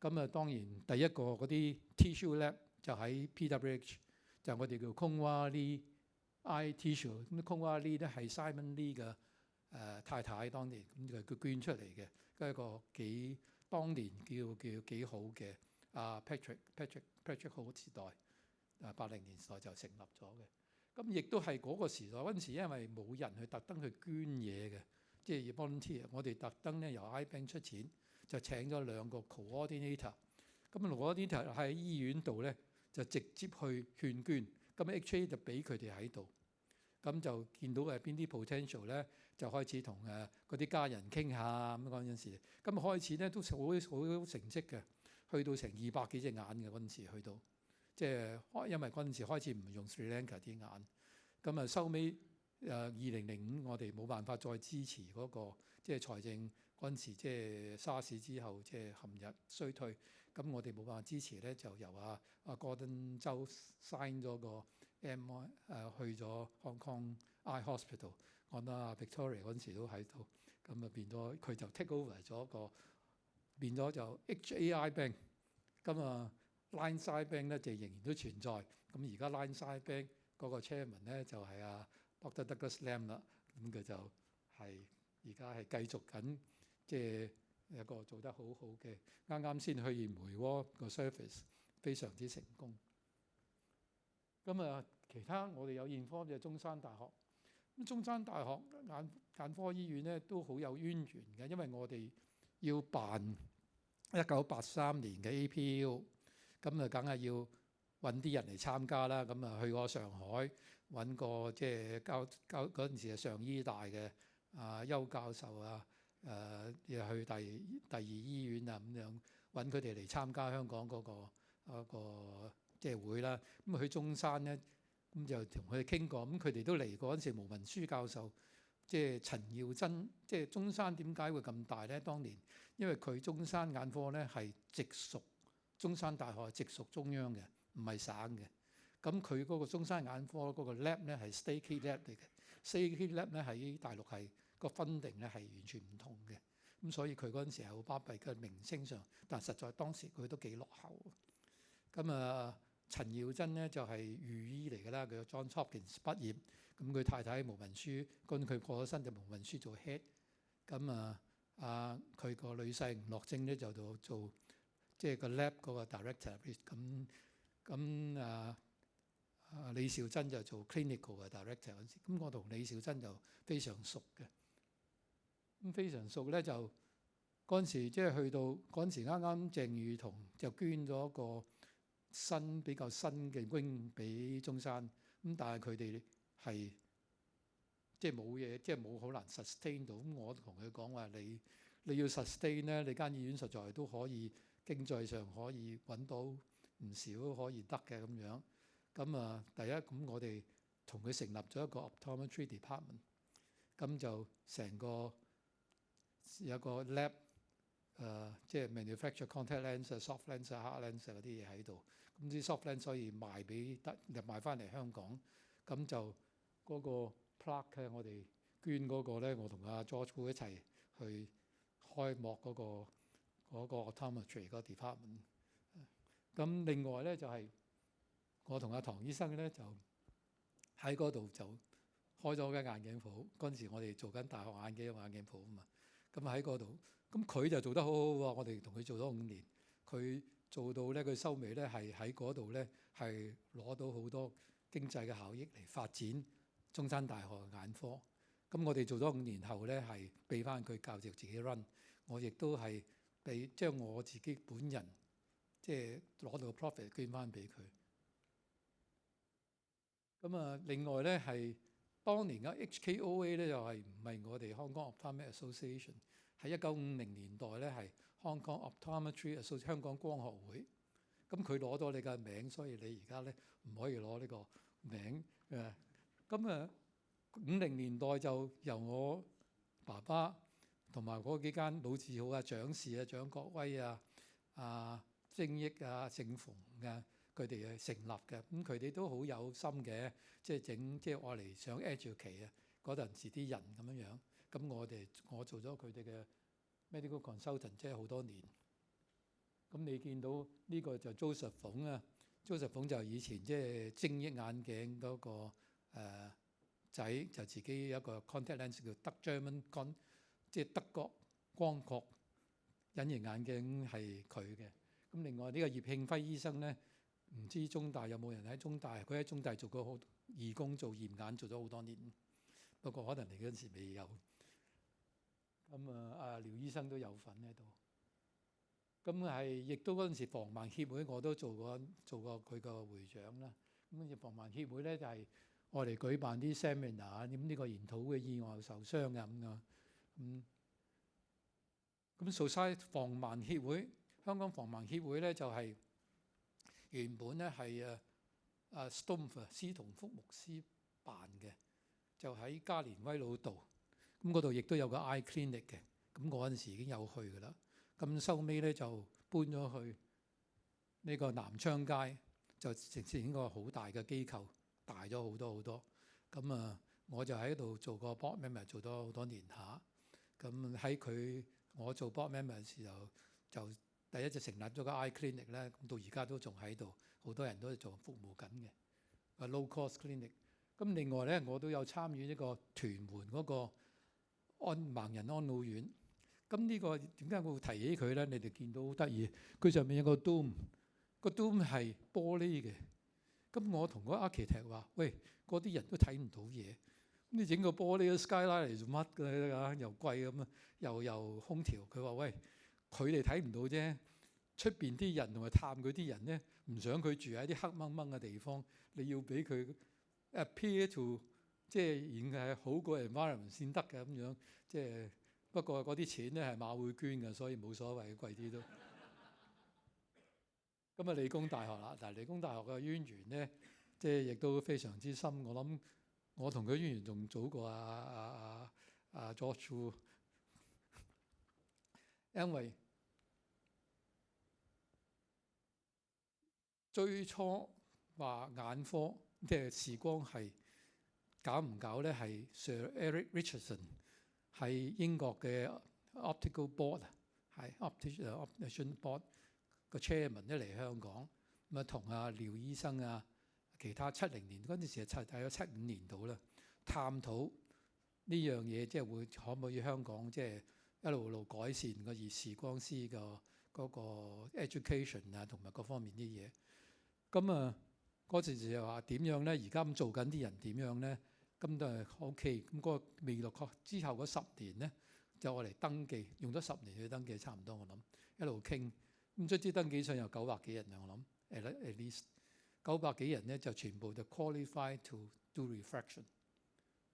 咁啊，當然第一個嗰啲 tissue lab 就喺 PWH， 就我哋叫 Kong Wah Lee Eye Tissue。咁 Kong Wah Lee 咧係 Simon Lee 嘅太太，當年咁佢捐出嚟嘅，係一個當年叫幾好嘅Patrick Ho 時代80年代就成立咗嘅。咁亦都係嗰個時代嗰陣時，因為冇人去特登去捐嘢嘅，即係 volunteer。我哋特登咧由 I-Bank 出錢，就請咗2個 coordinator。咁 coordinator 喺醫院度咧就直接去勸捐，咁 HA 就俾佢哋喺度，咁就見到係邊啲 potential 咧，就開始同嗰啲家人傾下咁嗰陣時。咁開始咧都好成績嘅，去到成200幾隻眼嘅嗰陣時去到。即係因為嗰陣時開始唔用 Sri Lanka 啲眼，咁啊收尾2005我哋冇辦法再支持嗰個即係財政嗰陣時，即係沙士之後即係陷入衰退，咁我哋冇辦法支持咧，就由阿 Gordon 周 sign 咗個 MI 去咗 Hong Kong Eye Hospital， 我覺得 Victoria 嗰陣時都喺度，咁啊變咗佢就 take over 咗個變咗就 HA I-Bank， 咁啊。Lions I-Bank 咧就仍然都存在，咁而家 Lions I-Bank 嗰個 chairman 咧就係Dr. Douglas Lam 啦，咁佢就係而家係繼續緊，即係一個做得好好嘅，啱啱先去完梅窩個 service 非常之成功。咁啊，其他我哋有現科嘅中山大學，咁中山大學眼科醫院咧都好有淵源嘅，因為我哋要辦1983年嘅 APU。咁啊，梗係要揾啲人嚟參加啦。咁啊，去過上海揾個即係交嗰陣時係上醫大嘅邱教授啊，又去第二醫院啊咁樣揾佢哋嚟參加香港嗰個即係會啦。咁去中山咧，咁就同佢哋傾過。咁佢哋都嚟過嗰陣時，毛文書教授即係陳耀珍，即係中山點解會咁大咧？當年因為佢中山眼科咧係直屬。中山大學係直屬中央嘅，唔係省嘅。咁佢嗰個中山眼科嗰個 lab 咧係 State Key Lab 嚟嘅。State Key Lab 咧喺大陸係個 funding 咧係完全唔同嘅。咁所以佢嗰陣時係好巴閉嘅名聲上，但實在當時佢都幾落後。咁啊，陳耀珍咧就係御醫嚟㗎啦，佢 Johns Hopkins 畢業。咁佢太太毛文書，跟佢過咗身就毛文書做 head。咁佢個女婿吳樂貞咧就做。即係個 lab 嗰個 director， 咁李兆珍就做 clinical 嘅 director 嗰陣時，咁我同李兆珍就非常熟嘅。咁非常熟咧，就嗰陣時即係去到嗰陣時啱啱鄭裕彤就捐咗個比較新嘅 wing 俾中山，咁但係佢哋係即係冇嘢，即係冇好難 sustain 到。咁我同佢講話，你要 sustain 咧，你間醫院實在都可以。經濟上可以揾到唔少可以得嘅咁樣，咁第一咁我哋同佢成立咗一個 optometry department， 咁就成個有個 lab，即係 manufacture contact lens、soft lens、hard lens 嗰啲嘢喺度，咁啲 soft lens 可以賣翻嚟香港，咁就嗰個 plaque 我哋捐嗰個咧，我同阿 George Wu 一齊去開幕嗰個 optometry 嗰個 department。咁另外咧就係我同阿唐醫生咧就喺嗰度就開咗間眼鏡鋪。嗰陣時我哋做緊大學眼鏡鋪啊嘛。咁喺嗰度，咁佢就做得好好喎。我哋同佢做咗5年，佢做到咧佢收尾咧係喺嗰度咧係攞到好多經濟嘅效益嚟發展中山大學嘅眼科。咁我哋做咗5年後咧係俾翻佢教育自己 run， 我亦都係俾將我自己本人即係攞到個 profit 捐翻俾佢。咁另外咧係當年嘅 HKOA 咧又係唔係我哋香港 Ophthalmic Association，喺1950年代咧係 Hong Kong Optometry Association 香港光學會。咁佢攞咗你嘅名，所以你而家咧唔可以攞呢個名誒。咁50年代就由我爸爸同埋嗰幾間老字號啊、蔣氏啊、蔣國威啊、精益啊、盛逢啊，佢哋係成立嘅。咁佢哋都好有心嘅，即係我嚟想 educate 啊嗰陣時啲人咁樣樣。咁我做咗佢哋嘅 medical consultant， 即係好多年。咁你見到呢個就 Joseph 馮啊，Joseph 馮就以前即係精益眼鏡嗰個仔，就自己有一個 contact lens 叫德 German 即係德國光學隱形眼鏡係佢嘅。咁另外呢個葉慶輝醫生咧，唔知中大有冇人喺中大？佢喺中大做過好義工，做驗眼做咗好多年，不過可能嚟嗰陣時未有。咁廖醫生都有份喺度。咁係亦都嗰陣時防盲協會我都做過佢個會長啦。咁防盲協會咧就係我哋舉辦啲 seminar， 咁呢個研討嘅意外受傷嘅咁啊。咁 Society 防盲協會，香港防盲協會咧就係原本咧係Stumpf 司同福牧師辦嘅，就喺加連威老道。咁嗰度亦都有個 eye clinic 嘅。咁嗰陣時已經有去㗎啦。咁收尾咧就搬咗去呢個南昌街，就成一個好大嘅機構，大咗好多好多。咁我就喺度做過 board member， 做咗好多年下。咁喺我做 board member 嘅時候，就第一就成立咗個 eye clinic 咧，咁到而家都仲喺度，好多人都做服務緊嘅low cost clinic。咁另外咧，我都有參與呢個屯門嗰個盲人安老院。咁呢個點解我會提起佢咧？你哋見到好得意，佢上面有個 dome， 個 dome 係玻璃嘅。咁我同個 architect 話：喂，嗰啲人都睇唔到嘢，咁你整個玻璃嘅 skyline 嚟做乜㗎？又貴咁啊，又空調。佢話：喂，佢哋睇唔到啫，出邊啲人同埋探佢啲人咧，唔想佢住喺啲黑掹掹嘅地方，你要俾佢 appear to 即係已經係好過 environment 先得嘅咁樣，即係。不過嗰啲錢咧係馬會捐嘅，所以冇所謂，貴啲都。咁理工大學啦，但係理工大學嘅淵源咧，即係亦都非常之深。我諗我同佢淵源仲早過George， 因為最初話眼科即係視光係搞唔搞咧，係 Sir Eric Richardson。係英國嘅 Optical Board 啊，係 Optician Board 個 chairman 一嚟香港，咁同廖醫生啊，其他70年嗰陣時係大約75年度啦，探討呢樣嘢，即係會可唔可以香港即係一路改善個視光師個嗰個 education 啊，同埋各方面啲嘢。咁嗰陣時就話點樣咧？而家咁做緊啲人點樣咧？咁都係 OK， 咁嗰個未來之後嗰10年咧，就我嚟登記，用咗10年去登記，差唔多我諗一路傾。咁卒之登記上有900幾人啊，我諗 at least 900幾人咧，就全部就 qualify to do refraction。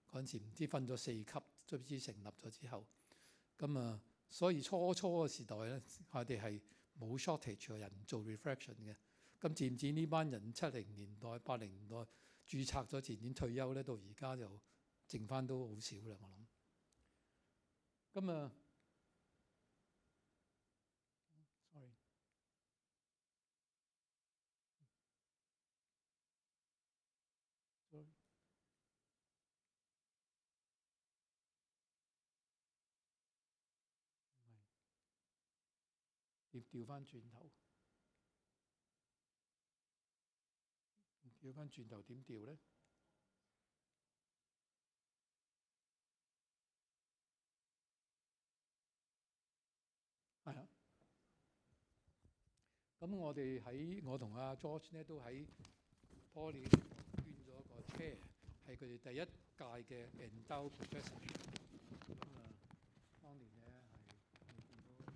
嗰陣時唔知分咗4級，卒之成立咗之後，咁所以初嘅時代咧，我哋係冇 shortage 嘅人做 refraction 嘅。咁漸漸呢班人70年代、80年代。註冊咗前年退休咧，到而家就剩翻都好少啦。我諗咁sorry， 要調翻轉頭。調翻轉頭點調咧？係啊。咁我同阿 George 咧都喺 Poly 捐咗個 chair， 係佢哋第一屆嘅 Endowed Professor。當年咧係你見到喺度。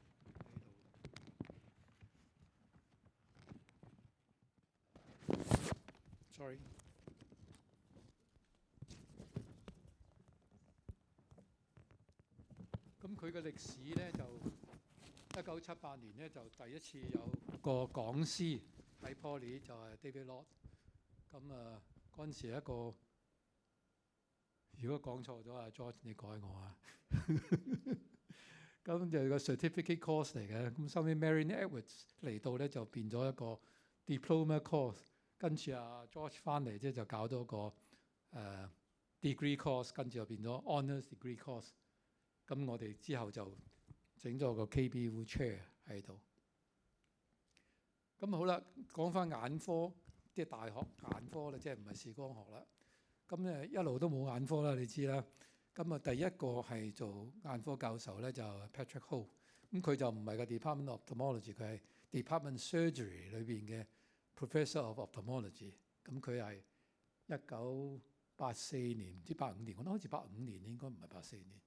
Sorry。咁佢嘅歷史咧就1978年咧就第一次有個講師喺 Poly 就係 David Lott。咁嗰陣時一個，如果講錯咗啊 George 你改我啊。咁就係個 certificate course 嚟嘅。咁收尾 Marion Edwards 嚟到咧就變咗一個 diploma course。跟住George 翻嚟即係就搞咗個degree course，跟住就變咗 honours degree course。咁我哋之後就整咗個 KBU chair 喺度。咁好啦，講翻眼科，即係大學眼科啦，即係唔係視光學啦。咁咧一路都冇眼科啦，你知啦。咁第一個係做眼科教授咧就 Patrick Ho。咁佢就唔係個 Department of Ophthalmology，佢係 Department Surgery 裏邊嘅 Professor of Ophthalmology。咁佢係1984年唔知85年，我覺得好似85年，應該唔係84年，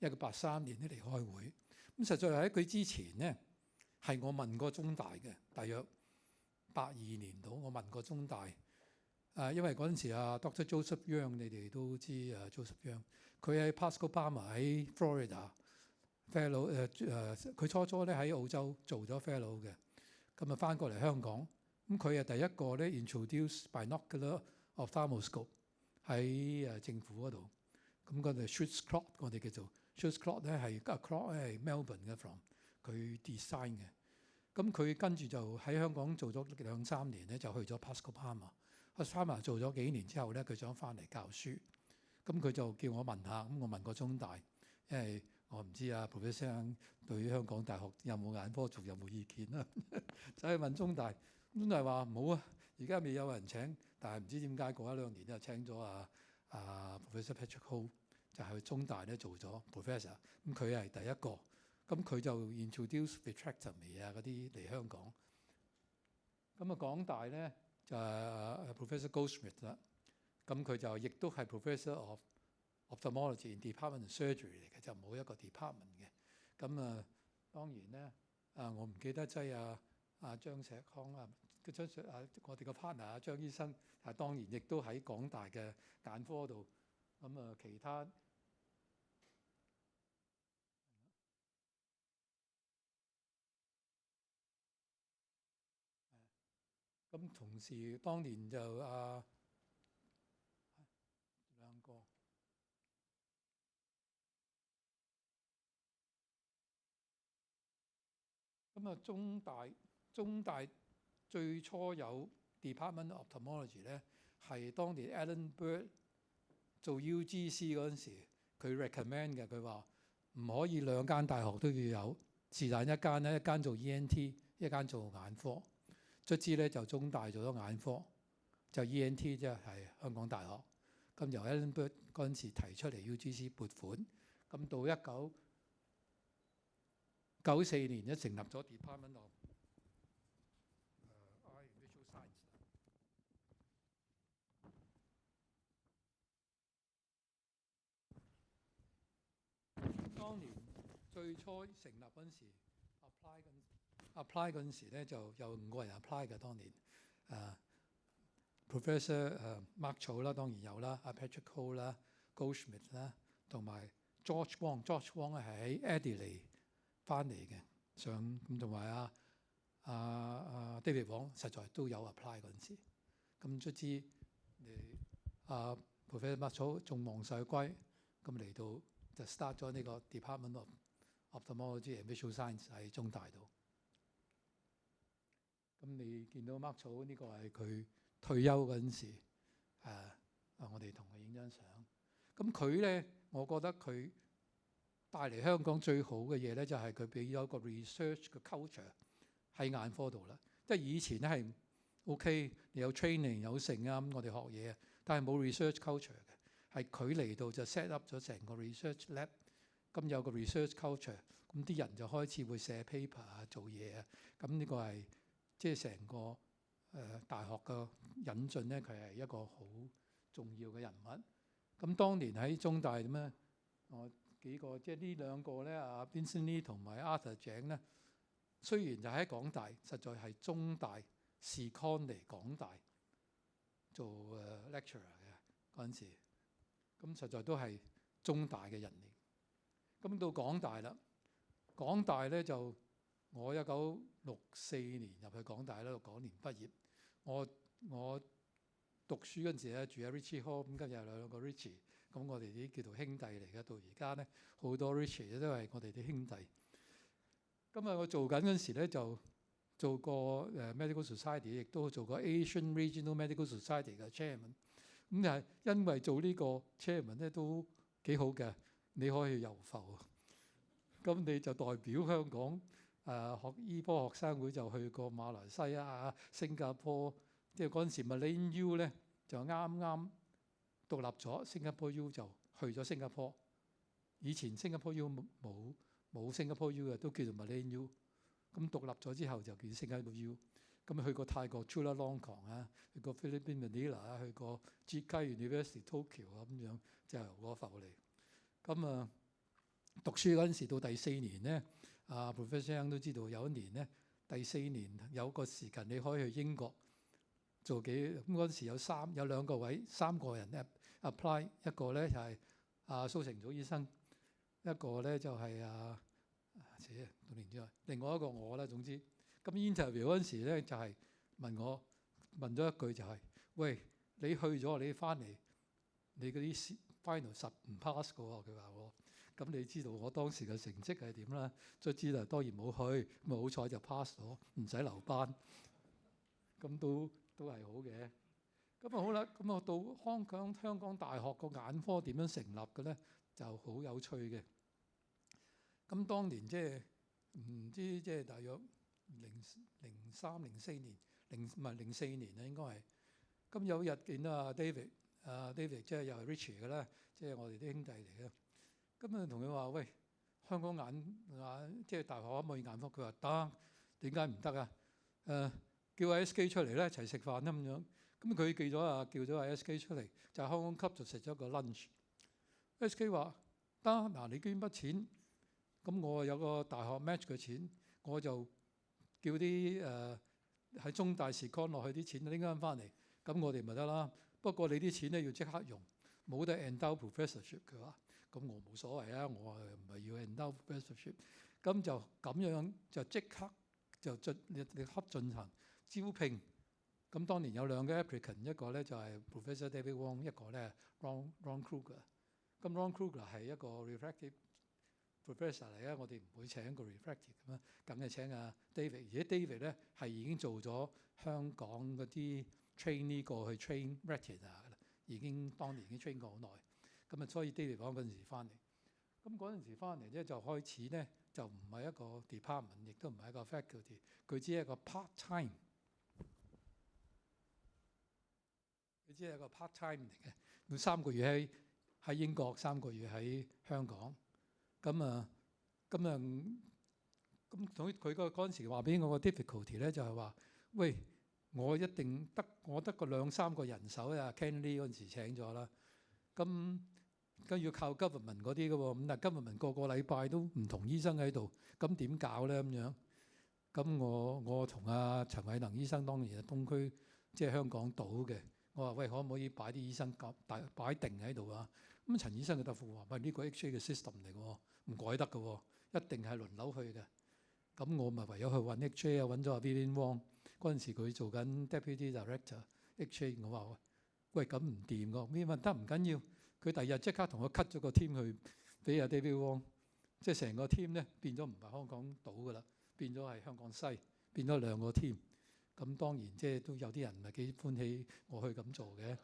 因為佢83年咧嚟開會。咁實在喺佢之前咧，係我問過中大嘅，大約82年度，我問過中大。因為嗰陣時Dr. Joseph Young， 你哋都知Joseph Young， 佢喺 Pasco Palmer 喺 Florida fellow。佢初初咧喺澳洲做咗 fellow 嘅，咁翻過嚟香港。咁佢係第一個咧 introduce binocular ophthalmoscope 喺政府嗰度。咁嗰度 Schutz-Klock 我哋叫做 Schutz-Klock 咧係 Klock 咧係 Melbourne 嘅 from 佢 design 嘅。咁佢跟住就喺香港做咗2-3年咧，就去咗 Pasco Palmer。Pasco Palmer 做咗幾年之後咧，佢想翻嚟教書。咁佢就叫我問下，咁我問過中大，因為我唔知Professor 對於香港大學有冇眼科仲有冇意見啦，就去問中大。中大話冇啊，而家未有人請，但係唔知點解過1-2年就請咗Professor Patrick Ho， 就係去中大咧做咗 Professor。咁佢係第一個，咁佢就 introduce vitrectomy 嗰啲嚟香港。咁港大咧就係 Professor Goldsmith 啦。咁佢就亦都係 Professor of Ophthalmology in Department of Surgery 嚟嘅，就冇一個 department 嘅。咁當然咧我唔記得擠張石康我哋個 partner 張醫生當然亦都喺港大嘅眼科度。咁其他咁同時當年就兩個。咁中大最初有 Department of Ophthalmology 咧，係當年 Alan Bird 做 UGC 嗰陣時，佢 recommend 嘅，佢話唔可以兩間大學都要有，是但一間咧，一間做 ENT， 一間做眼科。卒之咧就中大做咗眼科，就 ENT 即係香港大學。咁由 Alan Bird 嗰陣時提出嚟 UGC 撥款，咁到1994年咧成立咗 Department of Eye and Visual Science。當年最初成立嗰陣時 apply 嗰陣時咧就有5個人 apply 嘅。當年Professor Mark Cho 啦，當然有啦，Patrick Ho 啦，Goldschmidt 啦，同埋 George Wong。George Wong 係喺 Adelaide 翻嚟嘅，咁同埋David Wong 實在都有 apply 嗰陣時。咁卒之Professor Mark Cho 眾望所歸，咁嚟到就 start 咗呢個 Department of Ophthalmology and Visual Science 喺中大度。咁你見到 Mark Cho 呢個係佢退休嗰陣時，我哋同佢影張相。咁佢咧，我覺得佢帶嚟香港最好嘅嘢咧，就係佢俾咗個 research 嘅 culture 喺眼科度啦。即係以前咧係 OK， 你有 training 有成咁我哋學嘢，但係冇 research culture 嘅。係佢嚟到就 set up 咗成個 research lab， 咁有個 research culture， 咁啲人就開始會寫 paper 做嘢啊。咁呢個係即係成個大學嘅引進咧，佢係一個好重要嘅人物。咁當年喺中大點咧？我幾個即係呢兩個咧，Vincent Lee 同埋 Arthur Cheng 咧，雖然就喺港大，實在係中大視 con 嚟港大做lecturer 嘅嗰陣時，咁實在都係中大嘅人嚟。咁到港大啦，港大咧就我1964年入去港大啦，嗰年畢業。我讀書嗰陣時咧住喺 Ritchie Hall，咁今日有兩個 Ritchie，咁我哋啲叫做兄弟嚟嘅。到而家咧好多 Ritchie 都係我哋啲兄弟。咁啊，我做緊嗰陣時咧就做過Medical Society， 亦都做過 Asian Regional Medical Society 嘅 Chairman。咁就係因為做呢個 Chairman 咧都幾好嘅，你可以遊浮。咁你就代表香港學醫科學生會就去過馬來西亞、新加坡，即係嗰陣時 Malayan U 咧就啱啱獨立咗，新加坡 U 就去咗新加坡。以前新加坡 U 冇新加坡 U 嘅，都叫做 Malayan U。咁獨立咗之後就叫新加坡 U。咁去過泰國 Chulalongkorn 啊，去過 Philippines Manila 啊，去過 GK University Tokyo 啊，咁樣就由嗰浮嚟。咁啊〜讀書嗰陣時到第4年咧，Professor 都知道有一年咧，第4年有個時間你可以去英國做幾咁。嗰陣時有兩個位，3個人咧 apply， 一個咧就係蘇成祖醫生，一個咧就係到年之外，另外一個我啦。總之咁 interview 嗰陣時咧就係問咗一句就係：喂，你去咗你翻嚟，你嗰啲 final 實唔 pass 嘅喎？佢話我。咁你知道我當時嘅成績係點啦？卒之就當然冇去，咁好彩就 pass 咗，唔使留班。咁都係好嘅。咁好啦，咁我到香港大學個眼科點樣成立嘅咧，就好有趣嘅。咁當年唔知大約03、04年，唔係04年啦，應該係。咁有日見到David 即係又係 Richie 嘅啦，即係我哋啲兄弟嚟嘅。咁啊，同佢話：喂，香港眼即係大學可唔可以眼科？佢話得，點解唔得啊？叫阿 SK 出嚟咧，一齊食飯啦咁樣。咁佢叫咗阿 SK 出嚟，就喺香港 Club 就食咗個 lunch。SK 話：得，嗱，你捐筆錢，咁我有個大學 match 嘅錢，我就叫啲喺中大時 con 落去啲錢拎翻翻嚟，咁我哋咪得啦。不過你啲錢咧要即刻用，冇得 endow professorship。佢話。咁我冇所謂啊，我唔係要 endow professorship。咁就咁樣就即刻就立刻進行招聘。咁當年有兩個 applicant， 一個咧就係 Professor David Wong， 一個咧 Ron Kruger。咁 Ron Kruger 係一個 refractive professor 嚟啊，我哋唔會請一個 refractive 咁啊，梗係請阿 David。而且 David 咧係已經做咗香港嗰啲 trainee 過去 train retina 噶啦，當年已經 train 過好耐。咁啊，所以 David 講嗰陣時翻嚟，咁嗰陣時翻嚟咧就開始咧就唔係一個 department， 亦都唔係一個 faculty， 佢只係一個 part time， 佢只係一個 part time 嚟嘅。佢3個月喺英國，3個月喺香港。咁佢嗰陣時話俾我個 difficulty 咧就係話：喂，我得個2-3個人手啊 Ken Lee 嗰陣時請咗啦，咁要靠 government 嗰啲嘅喎，咁但係 government 個禮拜都唔同醫生喺度，咁點搞咧咁樣？咁我同阿陳偉能醫生當然係東區即係香港島嘅，我話：喂，可唔可以擺啲醫生擺定喺度啊？咁陳醫生嘅答覆話：喂，呢個 HA 嘅 system 嚟嘅，唔改得嘅喎，一定係輪流去嘅。咁我咪唯有去揾 HA 啊，揾咗阿 Vivian Wong。嗰陣時佢做緊 Deputy Director HA， 我話：喂，咁唔掂㗎，咩問得唔緊要。佢第二日即刻同我 cut 咗個 team 去俾阿 David Wong， 即係成個 team 咧變咗唔係香港島㗎啦，變咗係香港西，變咗2個 team。咁當然即係都有啲人唔係幾歡喜我去咁做嘅。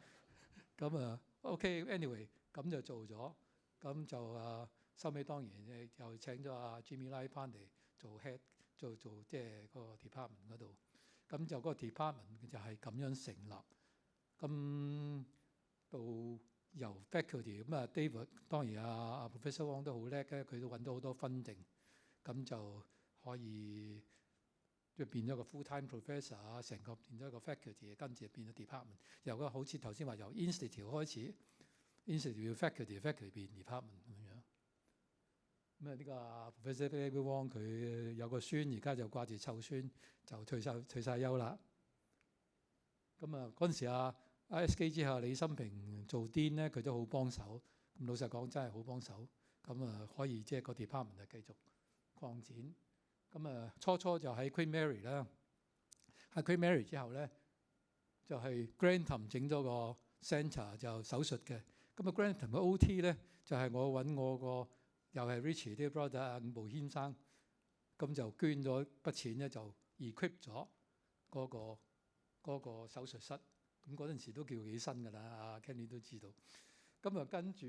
咁OK，anyway 咁就做咗，咁就收尾當然又請咗阿 Jimmy Lai 翻嚟做 head， 做即係個 department 嗰度。咁就嗰個 department 就係咁樣成立。咁到由 faculty 咁David 當然阿 Professor Wong 都好叻嘅，佢都揾到好多 funding， 咁就可以即係變咗個 full time professor 啊，成個變咗一個 faculty， 跟住變咗 department。由個好似頭先話由 institute 開始 ，institute faculty 變 department 咁樣。咁呢個 Professor David Wong 佢有個孫，而家就掛住湊孫，就退晒休啦。咁嗰陣時SK 之後，李心平做 Dean 咧，佢都好幫手。咁老實講，真係好幫手。咁可以即係個 department 就繼續擴展。咁初就喺 Queen Mary 啦，喺 Queen Mary 之後咧，就係 Grantham 整咗個 centre 就手術嘅。咁Grantham 嘅 OT 咧就係我揾我個又係 Richie 啲 brother 啊伍步軒生，咁就捐咗筆錢咧就 equip 咗嗰個手術室。咁嗰陣時都叫幾新㗎啦，阿 Kenny 都知道。咁跟住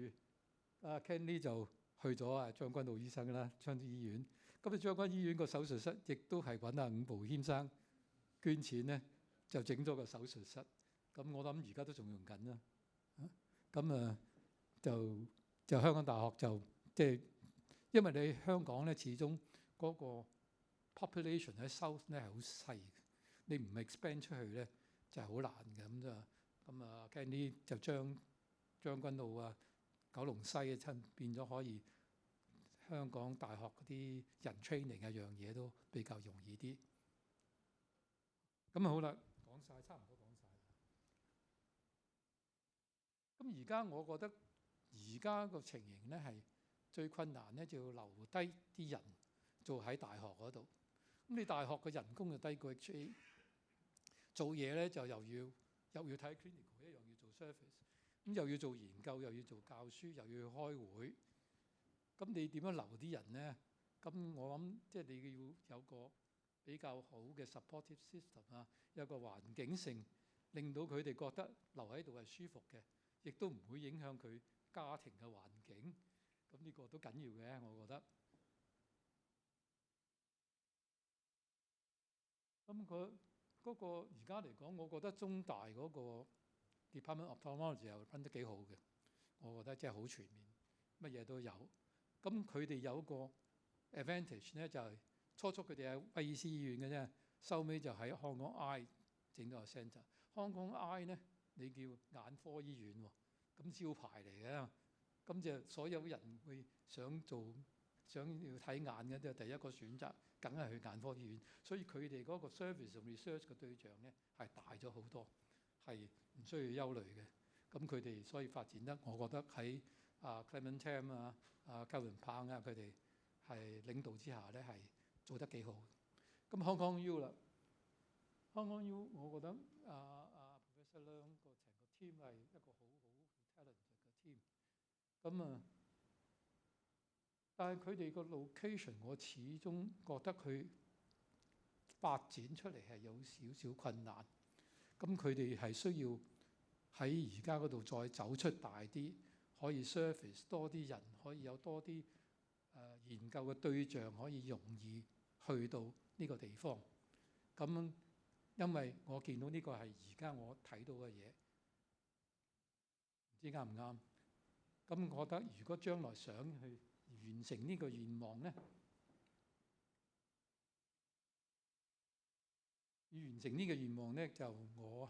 阿 Kenny 就去咗將軍澳醫生啦，將軍醫院。咁將軍醫院個手術室亦都係揾阿伍步軒生捐錢咧，就整咗個手術室。咁我諗而家都仲用緊啦。咁就香港大學就即係因為你香港咧始終嗰個 population 喺 South 咧係好細嘅，你唔 expand 出去咧就係好難嘅。咁Kenny 就將軍澳啊、九龍西嘅親變咗可以香港大學嗰啲人 training 一樣嘢都比較容易啲。咁好啦，講晒差唔多講晒。咁而家我覺得而家個情形咧係最困難咧，就要留低啲人做喺大學嗰度。咁你大學嘅人工就低過 HA， 做嘢咧就又要睇 clinical， 一樣要做 service， 咁又要做研究，又要做教書，又要去開會。咁你點樣留啲人咧？咁我諗即係你要有個比較好嘅 supportive system 啊，有個環境性，令到佢哋覺得留喺度係舒服嘅，亦都唔會影響佢家庭嘅環境。咁呢個都緊要嘅，我覺得。咁嗰個而家嚟講，我覺得中大嗰個 Department of Ophthalmology 又分得幾好嘅，我覺得真係好全面，乜嘢都有。咁佢哋有個 advantage 咧，就係初佢哋喺威爾斯醫院嘅啫，收尾就喺香港 Eye 整咗個 centre。香港 Eye 咧，你叫眼科醫院喎，咁招牌嚟嘅。咁就所有人會想要睇眼嘅，就第一個選擇，梗係去眼科醫院。所以佢哋嗰個 service 同 research 嘅對象咧係大咗好多，係唔需要憂慮嘅。咁佢哋所以發展得，我覺得喺Clement Tam Kelvin Pang 佢哋係領導之下咧係做得幾好。咁香港 U 啦，香港 U 我覺得Professor Leung 個成個 team 係一個好 talented 嘅 team。咁但係佢哋個 location 我始終覺得佢發展出嚟係有少少困難。咁佢哋係需要喺而家嗰度再走出大啲，可以 service 多啲人，可以有多啲研究嘅對象，可以容易去到呢個地方。咁因為我見到呢個係而家我睇到嘅嘢，唔知啱唔啱？咁我覺得如果將來想去完成呢個願望咧，要完成呢個願望咧，就我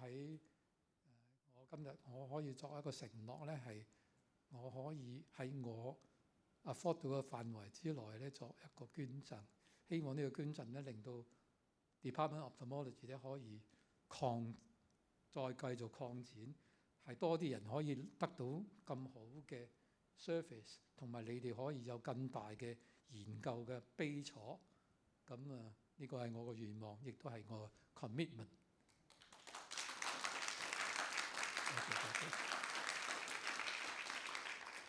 今日我可以作一個承諾咧，係我可以喺我 afford 到嘅範圍之內咧，作一個捐贈。希望呢個捐贈咧，令到 Department of Ophthalmology 咧可以再繼續擴展，係多啲人可以得到咁好嘅 service， 同埋你哋可以有更大嘅研究嘅基礎。咁呢個係我嘅願望，亦都係我嘅 commitment。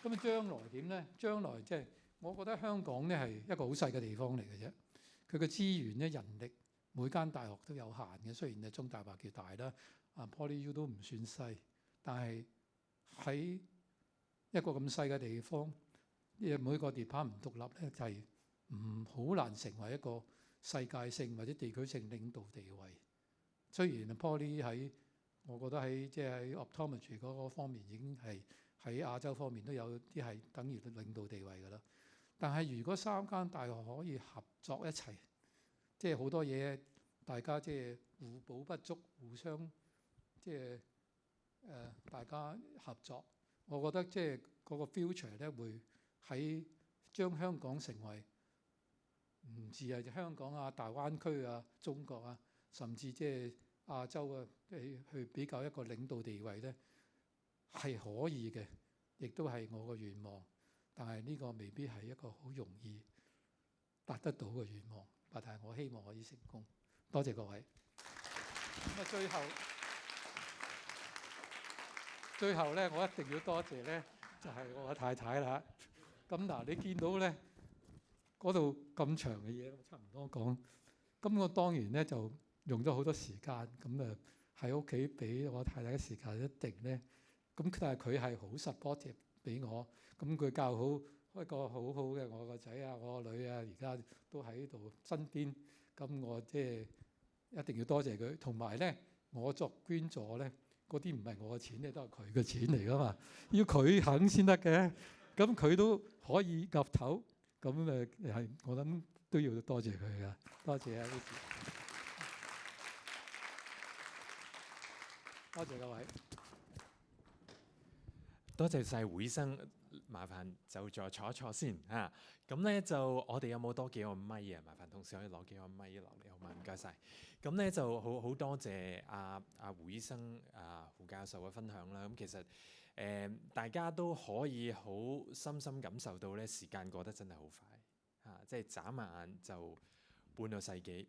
咁將來點咧？將來即係我覺得香港咧係一個好細嘅地方嚟嘅啫。佢嘅資源咧、人力，每間大學都有限嘅。雖然中大話叫大啦，PolyU 都唔算細，但係喺一個咁細嘅地方，每個 department 唔獨立咧，就係唔好難成為一個世界性或者地區性領導地位。雖然 Poly 我覺得即係喺 optometry 嗰個方面已經係喺亞洲方面都有啲係等於領導地位㗎啦。但係如果三間大學可以合作一齊，即係好多嘢大家即係互補不足，互相即係大家合作，我覺得即係嗰個 future 咧會喺將香港成為唔止係香港啊、大灣區啊、中國啊，甚至即係亞洲啊，去比較一個領導地位咧，係可以嘅，亦都係我嘅願望。但係呢個未必係一個好容易達得到嘅願望。但係我希望可以成功。多謝各位。咁啊，最後咧，我一定要多謝咧，就係我嘅太太啦。咁嗱，你見到咧嗰度咁長嘅嘢，我差唔多講。咁我當然咧就用咗好多時間，咁啊喺屋企俾我太太嘅時間一定咧。咁但係佢係好 supportive 俾我，咁佢教好一個好好嘅我個仔啊，我個女啊，而家都喺度身邊。咁我即係一定要多謝佢。同埋咧，我作捐助咧，嗰啲唔係我嘅錢咧，都係佢嘅錢嚟噶嘛，要佢肯先得嘅。咁佢都可以岌頭，咁係我諗都要多謝佢噶。多謝啊，多謝各位。多謝晒胡醫生，麻煩就再坐一坐先嚇。咁咧就我哋有冇多幾個咪啊？麻煩同事可以攞幾個咪落嚟好嗎？唔該晒。咁咧就好多謝胡醫生胡教授嘅分享啦。咁其實大家都可以好深深感受到咧，時間過得真係好快嚇，即係眨下眼就半個世紀。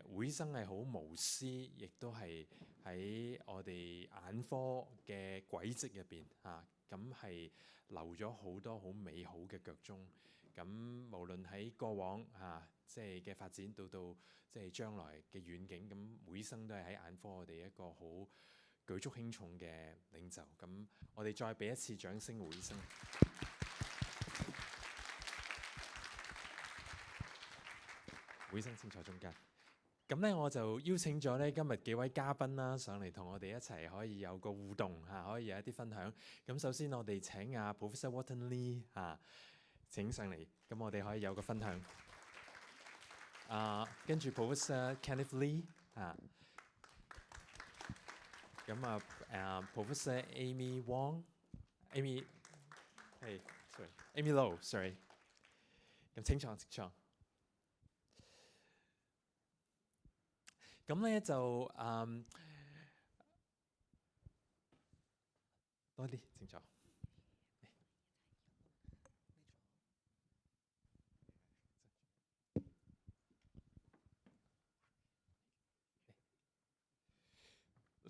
胡醫生係好無私，亦都係喺我哋眼科嘅軌跡入邊嚇，咁係留咗好多好美好嘅腳蹤。咁無論喺過往即係嘅發展，到即係將來嘅遠景，咁胡醫生都係喺眼科我哋一個好舉足輕重嘅領袖。咁我哋再俾一次掌聲，胡醫生。胡醫生請坐中間。咁咧我就邀請咗咧今日幾位嘉賓啦上嚟同我哋一齊可以有個互動嚇，可以有一啲分享。咁首先我哋請Professor Walton Lee 請上嚟，咁我哋可以有個分享。跟住 Professor Kenneth Lee 咁Professor Amy Wong，Amy Low，sorry。咁請坐。咁咧就多啲請坐。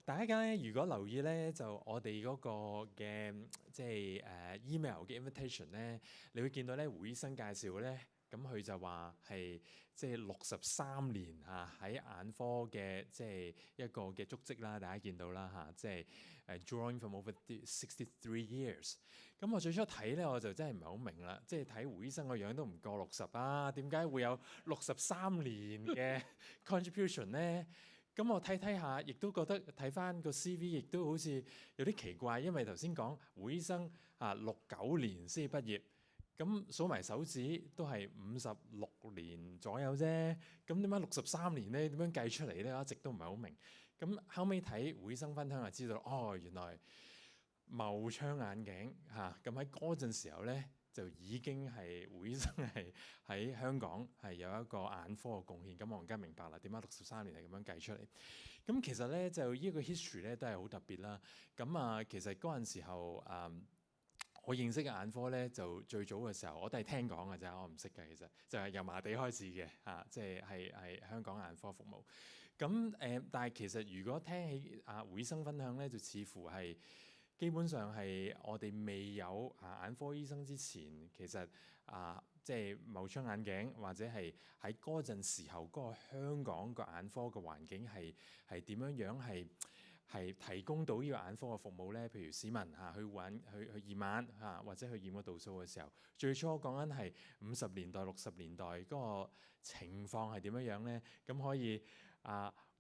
大家咧，如果留意咧，就我哋嗰個嘅即係email 嘅 invitation 咧，你會見到咧胡醫生介紹咧，咁佢就話係即係63年喺眼科嘅即係一個嘅足跡啦，大家見到啦即係drawing from over 63 years。咁我最初睇咧，我就真係唔係好明啦，即係睇胡醫生個樣都唔過60啊，點解會有63年嘅 contribution 咧？咁我睇下，亦都覺得睇翻個 CV，亦都好似有啲奇怪，因為頭先講胡醫生69年先畢業，咁數埋手指都係56年左右啫。咁點解63年咧？點樣計出嚟咧？我一直都唔係好明。咁後尾睇胡醫生分享就知道，哦，原來謬窗眼鏡咁喺嗰陣時候咧，就已經係胡醫生係喺香港係有一個眼科嘅貢獻。咁我而家明白啦，點解63年係咁樣計出嚟。咁其實咧就呢個 history 咧都係好特別啦。咁其實嗰陣時候我認識嘅眼科咧，就最早嘅時候我都係聽講嘅啫，我唔識嘅。其實就係油麻地開始嘅即係香港眼科服務。咁但係其實如果聽起胡醫生分享咧，就似乎係基本上係我哋未有眼科醫生之前，其實即係謬窗眼鏡或者係喺嗰陣時候嗰個香港個眼科嘅環境係點樣係提供到呢個眼科嘅服務咧？譬如市民去驗眼或者去驗個度數嘅時候，最初講緊係50年代60年代嗰個情況係點樣咧？咁可以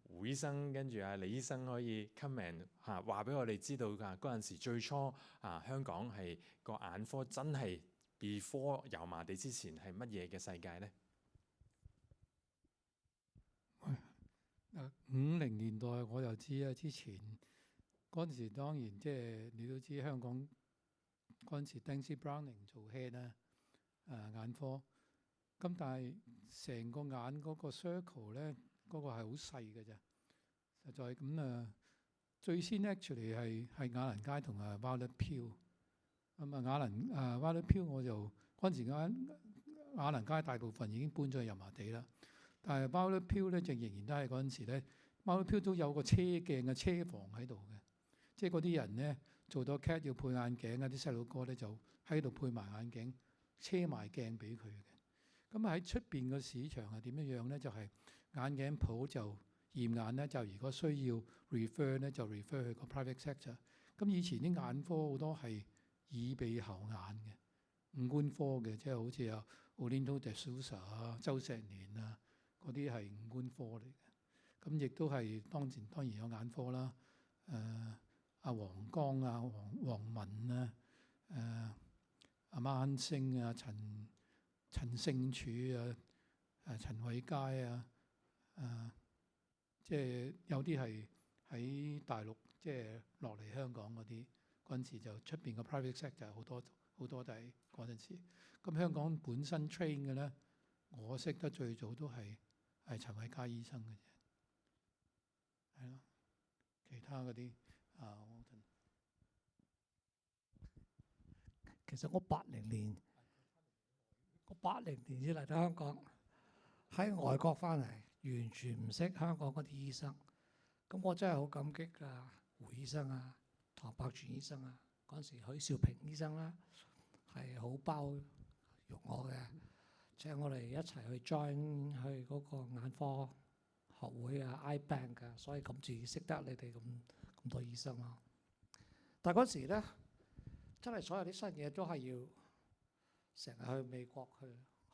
胡醫生跟住李醫生可以 comment 話俾我哋知道嗰陣時最初香港係個眼科真係 before 油麻地之前係乜嘢嘅世界咧？50年代我就知啊，之前嗰陣時當然即係你都知香港嗰陣時 Dempsey Browning 做 head 啦，眼科。咁但係成個眼嗰個 circle 咧，嗰個係好細嘅啫。實在咁最先 actually 係雅蘭街同Violet Peel。咁Violet Peel 我就嗰陣時雅蘭街大部分已經搬咗去油麻地啦。但係 myopia 咧就仍然都係嗰陣時咧，myopia都有個車鏡嘅車房喺度嘅，即係嗰啲人咧做到 CAT 要配眼鏡啊，啲細路哥咧就喺度配埋眼鏡，車埋鏡俾佢嘅。咁喺出邊嘅市場係點樣樣咧？就係、眼鏡鋪就驗眼咧，就如果需要 refer 咧，就 refer 去個 private sector。咁以前啲眼科好多係耳鼻喉眼嘅，五官科嘅，即係好似啊 Orlando de Souza 啊、周石年啊嗰啲係五官科嚟嘅。咁亦都係當然有眼科啦。阿黃剛啊、黃文啊、阿晚星啊、陳勝柱啊、陳偉佳啊，即係有啲係喺大陸即係落嚟香港嗰啲，嗰陣時就出邊嘅 private sector 好多都係嗰陣時。咁香港本身 train 嘅咧，我識得最早都係陳偉佳醫生嘅啫，係咯。其他嗰啲其實我80年先嚟到香港，喺外國翻嚟，完全唔識香港嗰啲醫生。咁我真係好感激胡醫生啊、唐百全醫生啊，嗰陣時許兆平醫生啦，係好包容我嘅，即係我哋一齊去 join 去嗰個眼科學會啊 iBank 嘅，所以咁至識得你哋咁多醫生咯。但係嗰時咧，真係所有啲新嘢都係要成日去美國去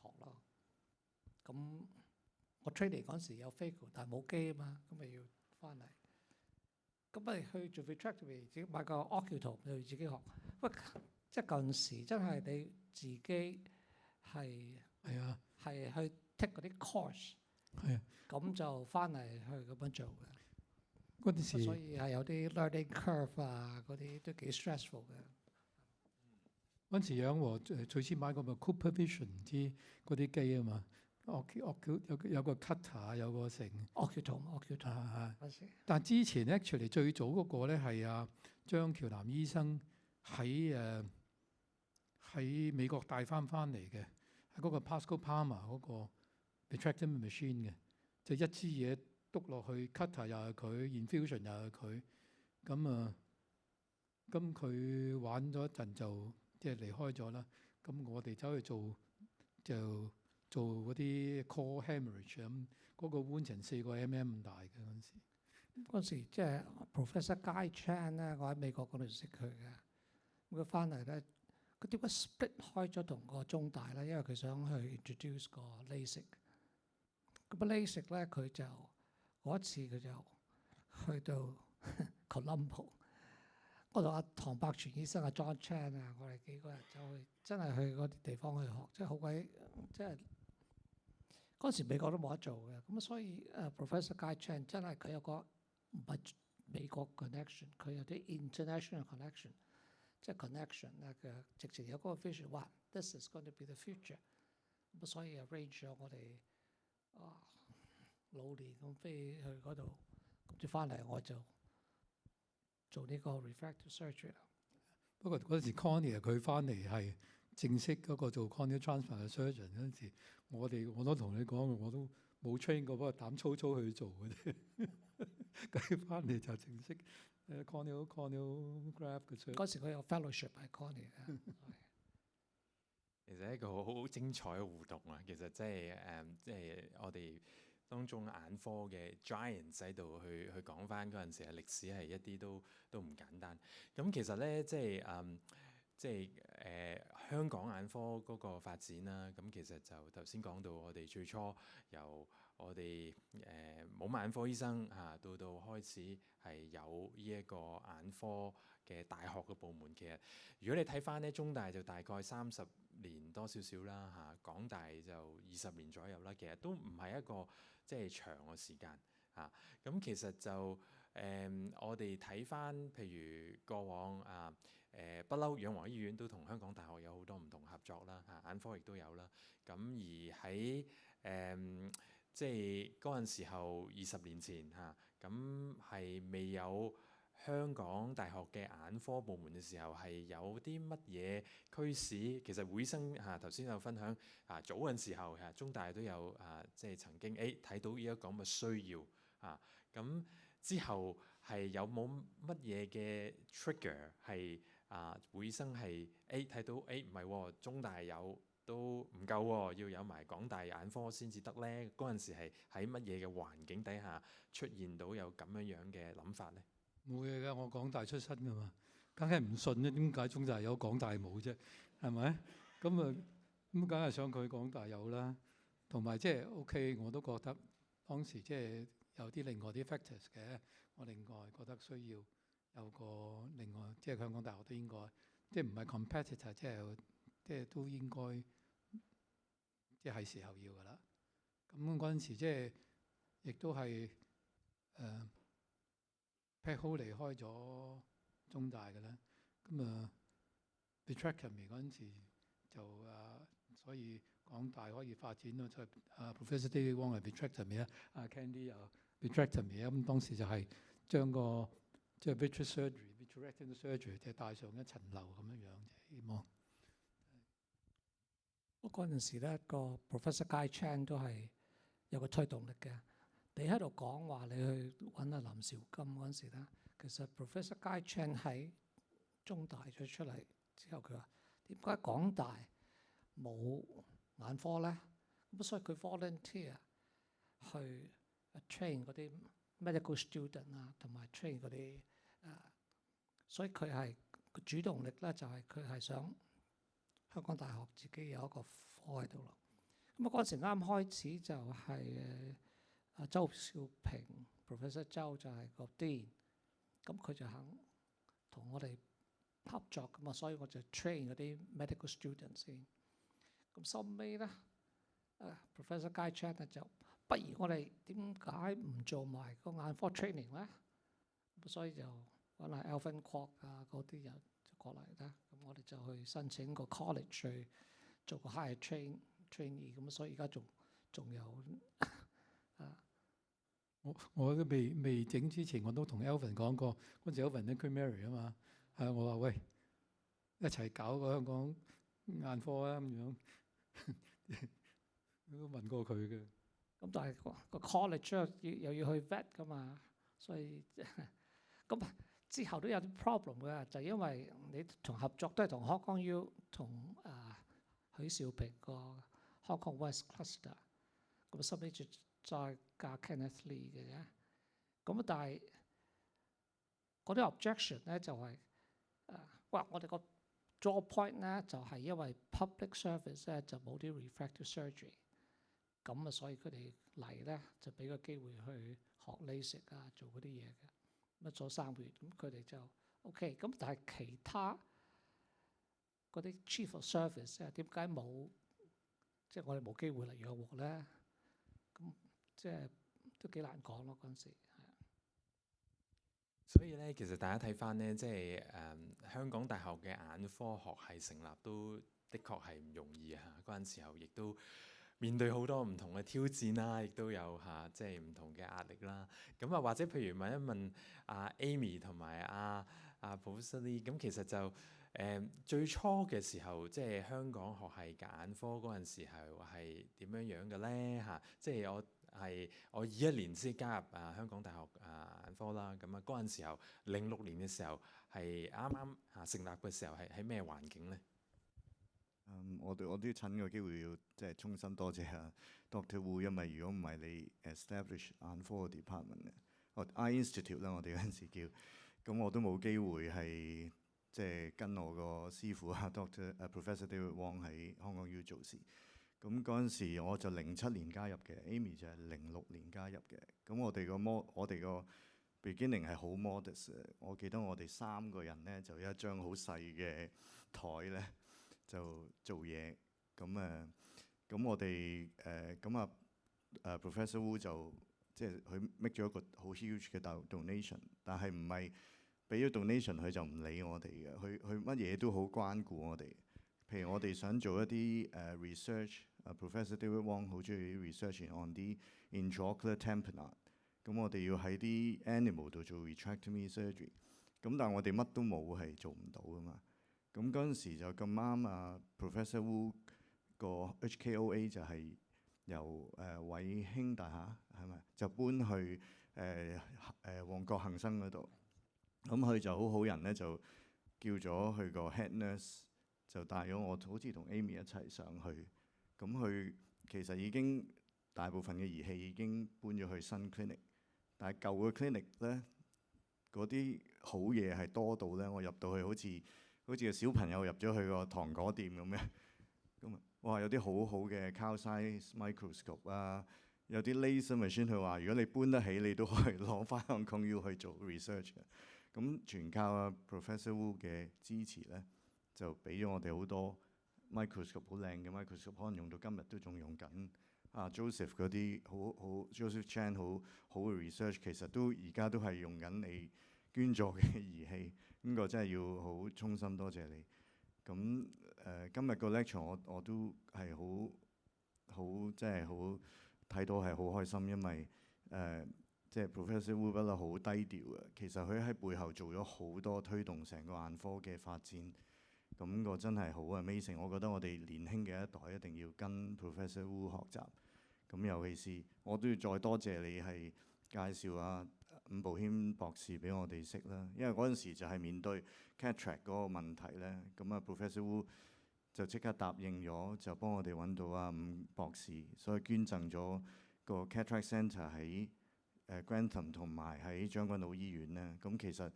學咯。咁我 training 嗰時有 phaco，但係冇機啊嘛，咁咪要翻嚟。咁咪去做 vitrectomy，自己買個 ocular 去自己學。喂，即係近時真係你自己係去 take 嗰啲 course，係啊，咁就翻嚟去咁樣做嘅。嗰陣時，所以係有啲 learning curve 啊，嗰啲都幾 stressful 嘅。嗰陣時養最先買個咪 Cooper Vision 唔知嗰啲機啊嘛，有個 cutter 有個成 ocular 但係之前 actually 最早嗰個咧係張喬南醫生喺美國帶翻嚟嘅，係嗰個 Pascal Palmer 嗰個 vitrectomy machine 嘅，就一支嘢篤落去 cutter 又係佢 infusion 又係佢，咁佢玩咗一陣就即係離開咗啦。咁我哋走去做嗰啲 core hemorrhage 咁，嗰個 wound 成4個 mm 咁大嘅嗰陣時。嗰時即係 Professor Guy Chan 咧，我喺美國嗰度識佢嘅。咁佢翻嚟咧，佢點解 split 開咗同個中大咧？因為佢想去 introduce 個 LASIK。咁啊 LASIK 咧，佢就嗰一次佢就去到 Colombo。我同阿唐百全醫生、阿 John Chan 啊，我哋幾個人就去，真係去嗰啲地方去學，即係好鬼，即係嗰時美國都冇得做嘅。咁所以Professor Guy Chan 真係佢有個唔係美國 connection， 佢有啲 international connection， 即係 connection 咧嘅，直情有嗰個 vision， 哇 ，this is going to be the future。咁所以 arrange 咗我哋老年咁飛去嗰度，咁就翻嚟我就做呢個 refractive surgery 啦。不過嗰陣時 Connie 佢翻嚟係正式嗰個做 corneal transplant 嘅 surgeon 嗰陣時，我都同你講，我都冇 train 過，不過膽粗粗去做嘅啫。佢翻嚟就正式corneal graft 嘅 surgeon。嗰時佢有 fellowship 喺 Connie 嘅。其實係一個好精彩嘅互動啊！其實即係我哋當中眼科嘅 giants 喺度去講翻嗰陣時嘅歷史係一啲都唔簡單。咁其實咧即係香港眼科嗰個發展啦。咁其實就頭先講到我哋最初由我哋冇眼科醫生到開始係有呢一個眼科嘅大學嘅部門。其實如果你睇翻咧，中大就大概30年多少少啦，港大就20年左右啦。其實都唔係一個即係長嘅時間嚇。咁其實就我哋睇翻譬如過往不嬲養和醫院都同香港大學有好多唔同合作啦，眼科亦都有啦。咁而喺即係嗰陣時候20年前咁係未有香港大學嘅眼科部門嘅時候係有啲乜嘢驅使？其實會生頭先有分享早嗰陣時候中大都有即係曾經睇到呢一個咁嘅需要咁之後係有冇乜嘢嘅 trigger 係會生係睇到唔係喎，中大有都唔夠喎，要有埋港大眼科先至得咧。嗰陣時係喺乜嘢嘅環境底下出現到有咁樣嘅諗法咧？冇嘢㗎，我港大出身㗎嘛，梗係唔信啫。點解中大有港大冇啫？係咪？咁梗係想佢港大有啦。同埋即係 OK，我都覺得當時即係有啲另外啲 factors 嘅。我另外覺得需要有個另外，即係香港大學都應該，即係唔係 competitor，即係都應該，即係時候要㗎啦。咁嗰陣時即係亦都係Pat Ho 離開咗中大嘅啦。咁vitrectomy 嗰陣時就所以港大可以發展咯，就Professor David Wong 係 vitrectomy 啦，Candy 又 vitrectomy 咁當時就係將個即係 vitrectomy surgery 即係帶上一層樓咁樣希望。我嗰陣時咧，個 Professor Guy Chan 都係有個推動力嘅。你喺度講話你去揾阿林兆金嗰陣時咧，其實 Professor Guy Chan 喺中大咗出嚟之後，佢話點解港大冇眼科咧？咁所以佢 volunteer 去 train 嗰啲 medical student 同埋 train 嗰啲所以佢係個主動力咧，就係佢係想香港大學自己有一個科喺度咯。咁嗰陣時啱開始就係周兆平 Professor 周就係個 Dean，咁佢就肯同我哋合作咁所以我就 train 嗰啲 medical students 先。咁收尾咧，Professor Guy Chan 就不如我哋點解唔做埋個眼科 training 咧？咁所以就揾下 Alvin Kwok 嗰啲人就過嚟啦。咁我哋就去申請個 college 去做個 higher trainee。咁所以而家仲有我都未整之前，我都同 Alvin 講過，嗰陣時 Alvin 咧 Queen Mary 啊嘛，我話喂，一齊搞個香港眼科啊咁樣，都問過佢嘅。咁但係個 college 又要去 vet 噶嘛，所以咁之後都有啲 problem 嘅，就因為你同合作都係同 Hong Kong U 同許兆平個 Hong Kong West Cluster， 咁收尾就再加 Kenneth Lee 嘅啫。咁但係嗰啲 objection 咧就係我哋個 draw point 咧就係因為 public service 咧就冇啲 refractive surgery， 咁所以佢哋嚟咧就俾個機會去學 LASIK 做嗰啲嘢嘅。咁做3個月，咁佢哋就 OK。咁但係其他嗰啲 chief of service 點解冇？即係我哋冇機會嚟養活咧？咁即係都幾難講咯嗰陣時。所以咧，其實大家睇翻咧，即係香港大學嘅眼科學系成立都的確係唔容易嗰陣時候亦都面對好多唔同嘅挑戰啦，亦都有即係唔同嘅壓力啦。咁或者譬如問一問Amy 同埋Professor Lee，咁其實就最初嘅時候，即係香港學系嘅眼科嗰陣時候係點樣嘅咧？即係我21年先加入香港大學眼科啦。咁嗰陣時候06年嘅時候係啱啱成立嘅時候係喺咩環境咧？我都要趁個機會要即係衷心多謝Dr. Wu， 因為如果唔係你 establish 眼科嘅 department 咧，Eye Institute 啦，我哋嗰陣時叫，咁我都冇機會係即係跟我個師傅Professor David Wong 喺香港 U 做事。咁嗰陣時我就07年加入嘅 ，Amy 就係06年加入嘅。咁我哋個 beginning 係好 modest 嘅。我記得我哋3個人咧就一張好細嘅台咧。就做嘢咁我哋Professor Wu 就即係佢 make 咗一個好 huge 嘅 donation， 但係唔係俾咗 donation 佢就唔理我哋嘅，佢乜嘢都好關顧我哋。譬如我哋想做一啲research，Professor David Wong 好中意 research on 啲 intraocular tamponade，咁我哋要喺啲 animal 度做 vitrectomy surgery。咁但係我哋乜都冇係做唔到噶嘛。咁嗰陣時就咁啱啊 Professor Wu 個 HKOA 就係由偉興大廈係咪就搬去旺角恒生嗰度。咁佢就好好人咧，就叫咗佢個 head nurse 就帶咗我，好似同 Amy 一齊上去。咁佢其實已經大部分嘅儀器已經搬咗去新 clinic， 但係舊嘅 clinic 咧，嗰啲好嘢係多到咧，我入到去好似個小朋友入咗去個糖果店咁樣。咁啊，哇！有啲好好嘅 cow size microscope 啊，有啲 laser machine。佢話如果你搬得起，你都可以攞翻香港 U 去做 research 嘅。咁全靠啊 Professor Wu 嘅支持咧，就俾咗我哋好多 microscope 好靚嘅 microscope， 可能用到今日都仲用緊。Joseph 嗰啲好 Joseph Chan 好嘅 research， 其實都而家都係用緊你捐助嘅儀器。呢個真係要好衷心多謝你。咁今日個 lecture 我都係好即係好睇到係好開心，因為即係 Professor Wu 不嬲好低調嘅，其實佢喺背後做咗好多推動成個眼科嘅發展，咁個真係好 amazing。我覺得我哋年輕嘅一代一定要跟 Professor Wu 學習。咁尤其是我都要再多謝你係介紹伍步謙博士俾我哋識啦，因為嗰陣時就係面對 cataract 嗰個問題咧，咁啊 Professor Wu 就即刻答應咗，就幫我哋揾到伍博士，所以捐贈咗個 cataract centre 喺Grantham 同埋喺將軍澳醫院咧。咁其實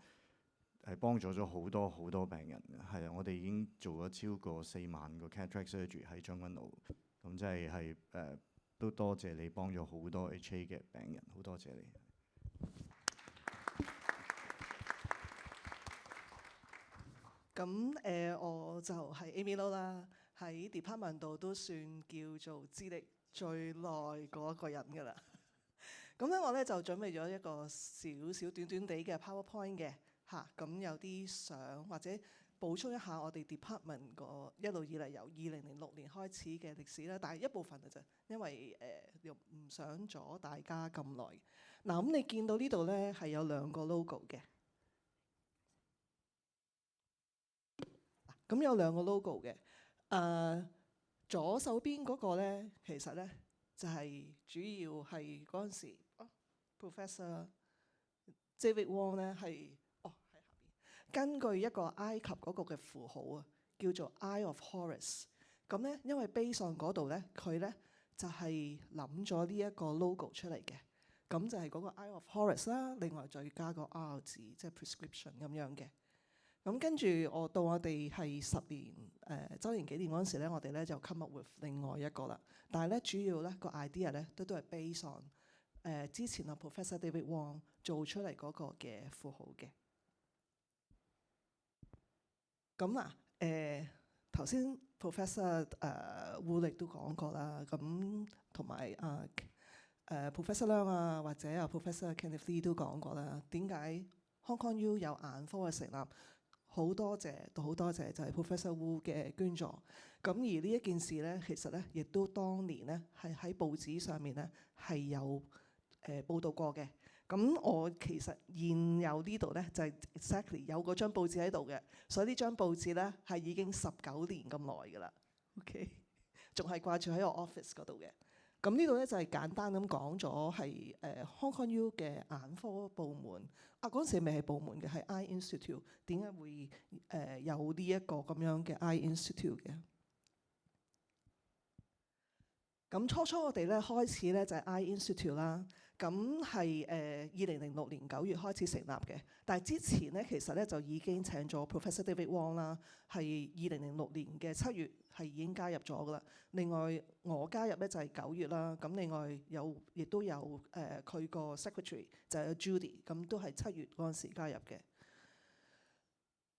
係幫助咗好多好多病人嘅，係啊，我哋已經做咗超過4萬個 cataract surgery 喺將軍澳，咁即係都多謝你幫咗好多 HA 嘅病人，好多謝你。咁我就係 Amy Lo 啦，喺 department 度都算叫做資歷最耐嗰一個人㗎啦。咁咧我咧就準備咗一個少少短短地嘅 PowerPoint 嘅嚇，咁有啲相或者補充一下我哋 department 個一路以嚟由2006年開始嘅歷史啦，但係一部分嘅啫，因為又唔想阻大家咁耐。嗱，咁你見到呢度咧係有2個 logo 嘅。咁有2個 logo 嘅，左手邊嗰個咧，其實咧就係主要係嗰陣時，Professor David Wong 咧係喺下邊，根據一個埃及嗰個嘅符號啊，叫做 Eye of Horus。咁咧，因為 based on 嗰度咧，佢咧就係諗咗呢一個 logo 出嚟嘅，咁就係嗰個 Eye of Horus 啦，另外再加個 R 字，即係 prescription 咁樣嘅。咁跟住到我哋係10年週年紀念嗰陣時咧，我哋咧就 come up with 另外一個啦。但係咧主要咧個 idea 咧都係 based on 之前啊 Professor David Wong 做出嚟嗰個嘅符號嘅。咁頭先 Professor Wu 亦都講過啦，咁同埋Professor Leung或者Professor Kenneth Lee 都講過啦。點解 Hong Kong U 有眼科嘅成立？好多謝就係 Professor Wu 嘅捐助。咁而呢一件事咧，其實咧亦都當年咧係喺報紙上面咧係有報導過嘅。咁我其實現有呢度咧就係 exactly 有嗰張報紙喺度嘅，所以呢張報紙咧係已經19年咁耐㗎啦。OK， 仲係掛住喺我 office 嗰度嘅。咁呢度咧就係簡單咁講咗係Hong Kong U 嘅眼科部門。嗰陣時未係部門嘅，係 Eye Institute。點解會有呢一個咁樣嘅 Eye Institute 嘅？咁初我哋咧開始咧就係 Eye Institute 啦。咁係2006年9月開始成立嘅。但係之前咧其實咧就已經請咗 Professor David Wong 啦，係2006年嘅7月係已經加入咗噶啦。另外我加入咧就係9月啦。咁另外亦都有佢個 secretary 就係 Judy， 咁都係7月嗰陣時加入嘅。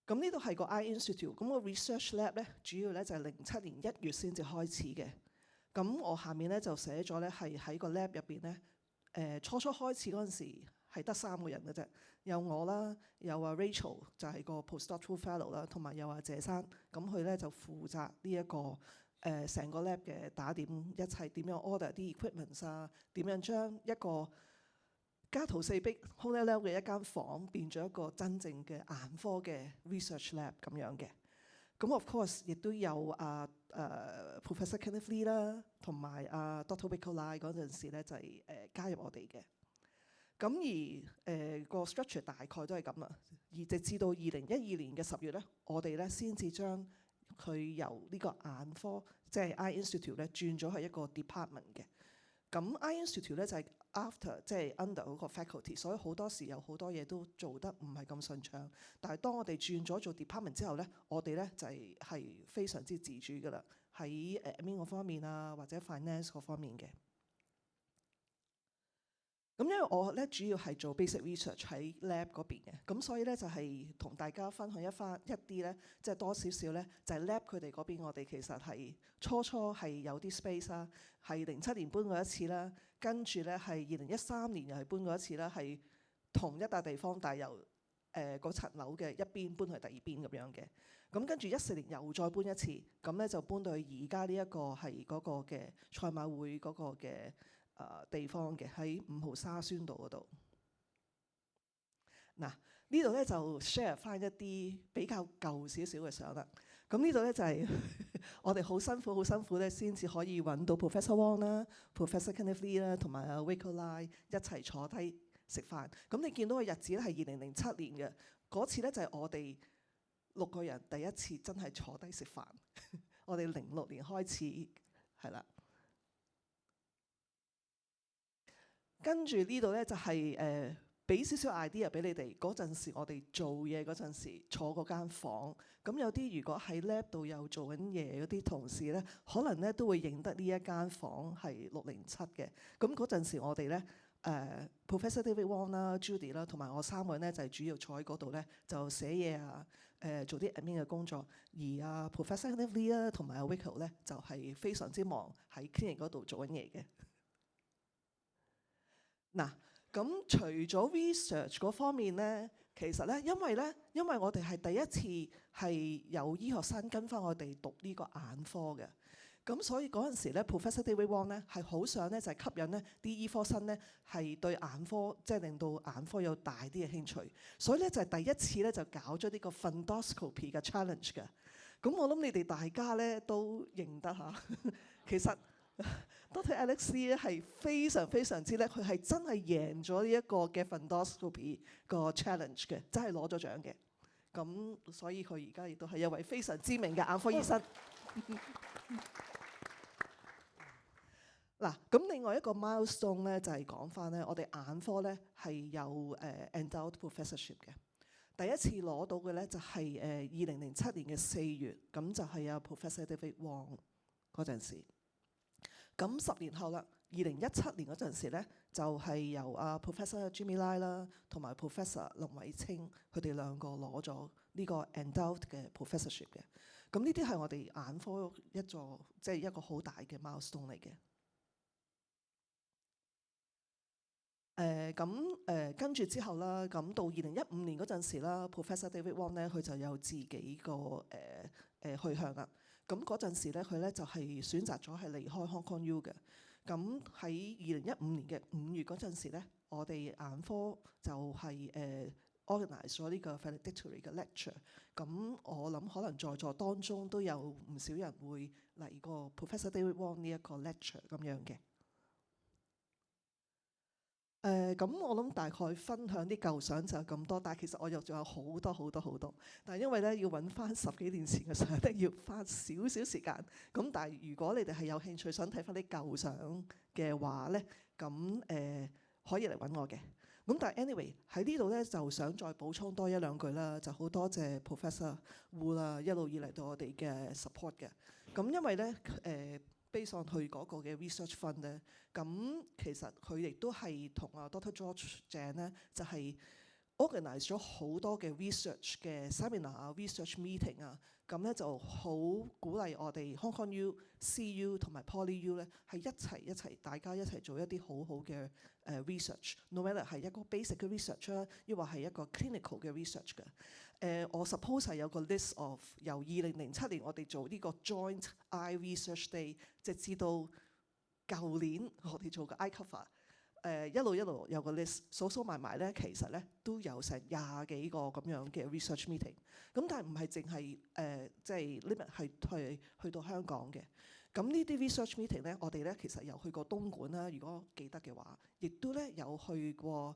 咁呢度係個 Eye Institute，咁個 research lab 咧主要咧就係07年1月先至開始嘅。咁我下面咧就寫咗咧係喺個 lab 入邊咧。初開始嗰陣時係得3個人嘅啫，有我啦，有Rachel 就係個 postdoctoral fellow 啦，同埋有謝生，咁佢咧就負責呢一個成個 lab 嘅打點，一切點樣 order 啲 equipment 啊，點樣將一個家徒四壁空溜溜嘅一間房變咗一個真正嘅眼科嘅 research lab 咁樣嘅。咁 of course 亦都有Professor Kenneth Lee 啦，同埋Dr. Wickell Lai 嗰陣時咧就係加入我哋嘅。咁而個 structure 大概都係咁啦。而直至到2012年嘅10月咧，我哋咧先至將佢由呢個眼科即係 Eye Institute 咧轉咗係一個 department 嘅。咁 Eye Institute 咧就係 after 即係 under 嗰個 faculty， 所以好多時有好多嘢都做得唔係咁順暢。但係當我哋轉咗做 department 之後咧，我哋咧就係非常之自主㗎啦，喺admin嗰方面啊，或者 finance 嗰方面嘅。咁因為我咧主要係做 basic research 喺 lab 嗰邊嘅，咁所以咧就係同大家分享一啲咧，即係多少少咧，就係 lab 佢哋嗰邊，我哋其實係初係有啲 space 啦，係07年搬過一次啦，跟住咧係2013年又係搬過一次啦，係同一笪地方，但係由嗰層樓嘅一邊搬去第二邊咁樣嘅。咁跟住14年又再搬一次，咁咧就搬到去而家呢一個係嗰個嘅賽馬會嗰個嘅地方嘅，喺5號沙宣道嗰度。嗱，呢度咧就 share 翻一啲比較舊少少嘅相啦。咁呢度咧就係我哋好辛苦咧，先至可以揾到 Professor Wong 啦、Professor Kenneth Lee 啦，同埋Wickell Lai 一齊坐低食飯。咁你見到嘅日子咧係2007年嘅，嗰次咧就係我哋6個人第一次真係坐低食飯。我哋06年開始係啦。跟住呢度咧就係俾少少 idea 俾你哋嗰陣時，我哋做嘢嗰陣時坐嗰間房。咁有啲如果喺 lab 度有做緊嘢嗰啲同事咧，可能咧都會認得呢一間房係607嘅。咁嗰陣時我哋咧Professor David Wong 啦、Judy 啦，同埋我3個人咧就係主要坐喺嗰度咧，就寫嘢啊，做啲 admin 嘅工作。而Professor Kenneth Lee 啦同埋Wickell 咧就係非常之忙喺 clinic 嗰度做緊嘢嘅。嗱，咁除咗 research 嗰方面咧，其實咧，因為我哋係第一次係有醫學生跟翻我哋讀呢個眼科嘅，咁所以嗰陣時咧 Professor David Wong 咧係好想咧就係吸引咧啲醫科生咧係對眼科即係令到眼科有大啲嘅興趣，所以咧就係第一次咧就搞咗呢個 fundoscopy 嘅 challenge 嘅。咁我諗你哋大家咧都認得下，其實。Dr. Alex 咧係非常之叻，佢係真係贏咗呢一個嘅 fundoscopy 個 challenge 嘅，真係攞咗獎嘅。咁所以佢而家亦都係一位非常知名嘅眼科醫生。嗱，咁另外一個 milestone 咧就係講翻咧，我哋眼科咧係有endowed professorship 嘅。第一次攞到嘅咧就係2007年嘅4月，咁就係有 Professor David Wong 嗰陣時。咁10年後啦，2017年嗰陣時咧，就係由Professor Jimmy Lai 啦，同埋 Professor 林偉清，佢哋兩個攞咗呢個 endowed 嘅 professorship 嘅。咁呢啲係我哋眼科即係一個好大嘅 milestone 嚟嘅。跟住之後啦，咁到2015年嗰陣時啦，Professor David Wong 咧，佢就有自己個去向啦。咁嗰陣時咧，佢咧就係選擇咗係離開 Hong Kong U 嘅。咁喺2015年嘅5月嗰陣時咧，我哋眼科就係organize 咗呢個 valedictory 嘅 lecture。咁我諗可能在座當中都有唔少人會嚟過 Professor David Wong 呢一個 lecture 咁樣嘅。咁我諗大概分享啲舊相就係咁多，但係其實我又仲有好多，但係因為咧要揾翻10幾年前嘅相咧，要花少少時間。咁但係如果你哋係有興趣想睇翻啲舊相嘅話咧，咁可以嚟揾我嘅。咁但係 anyway 喺呢度咧就想再補充多1、2句啦，就好多謝 Professor Wu 啦，一路以嚟對我哋嘅 support 嘅。咁因為咧based on 佢嗰個嘅 research fund 咧，咁其實佢亦都係同Dr. George Chan 咧，就係 organize 咗好多嘅 research 嘅 seminar 啊、research meeting 啊，咁咧就好鼓勵我哋 Hong Kong U、CU 同埋 Poly U 咧係一齊大家一齊做一啲好好嘅research，no matter 係一個 basic 嘅 research 啦，抑或係一個 clinical 嘅 research 嘅。我 suppose 係有個 list of 由2007年我哋做呢個 joint eye research day， 直至到舊年我哋做個 eye cover 一路有個 list，數埋埋咧，其實咧都有成20幾個咁樣嘅 research meeting。咁但係唔係淨係即係 limit 係去到香港嘅。咁呢啲 research meeting 咧，我哋咧其實有去過東莞啦，如果記得嘅話，亦都咧有去過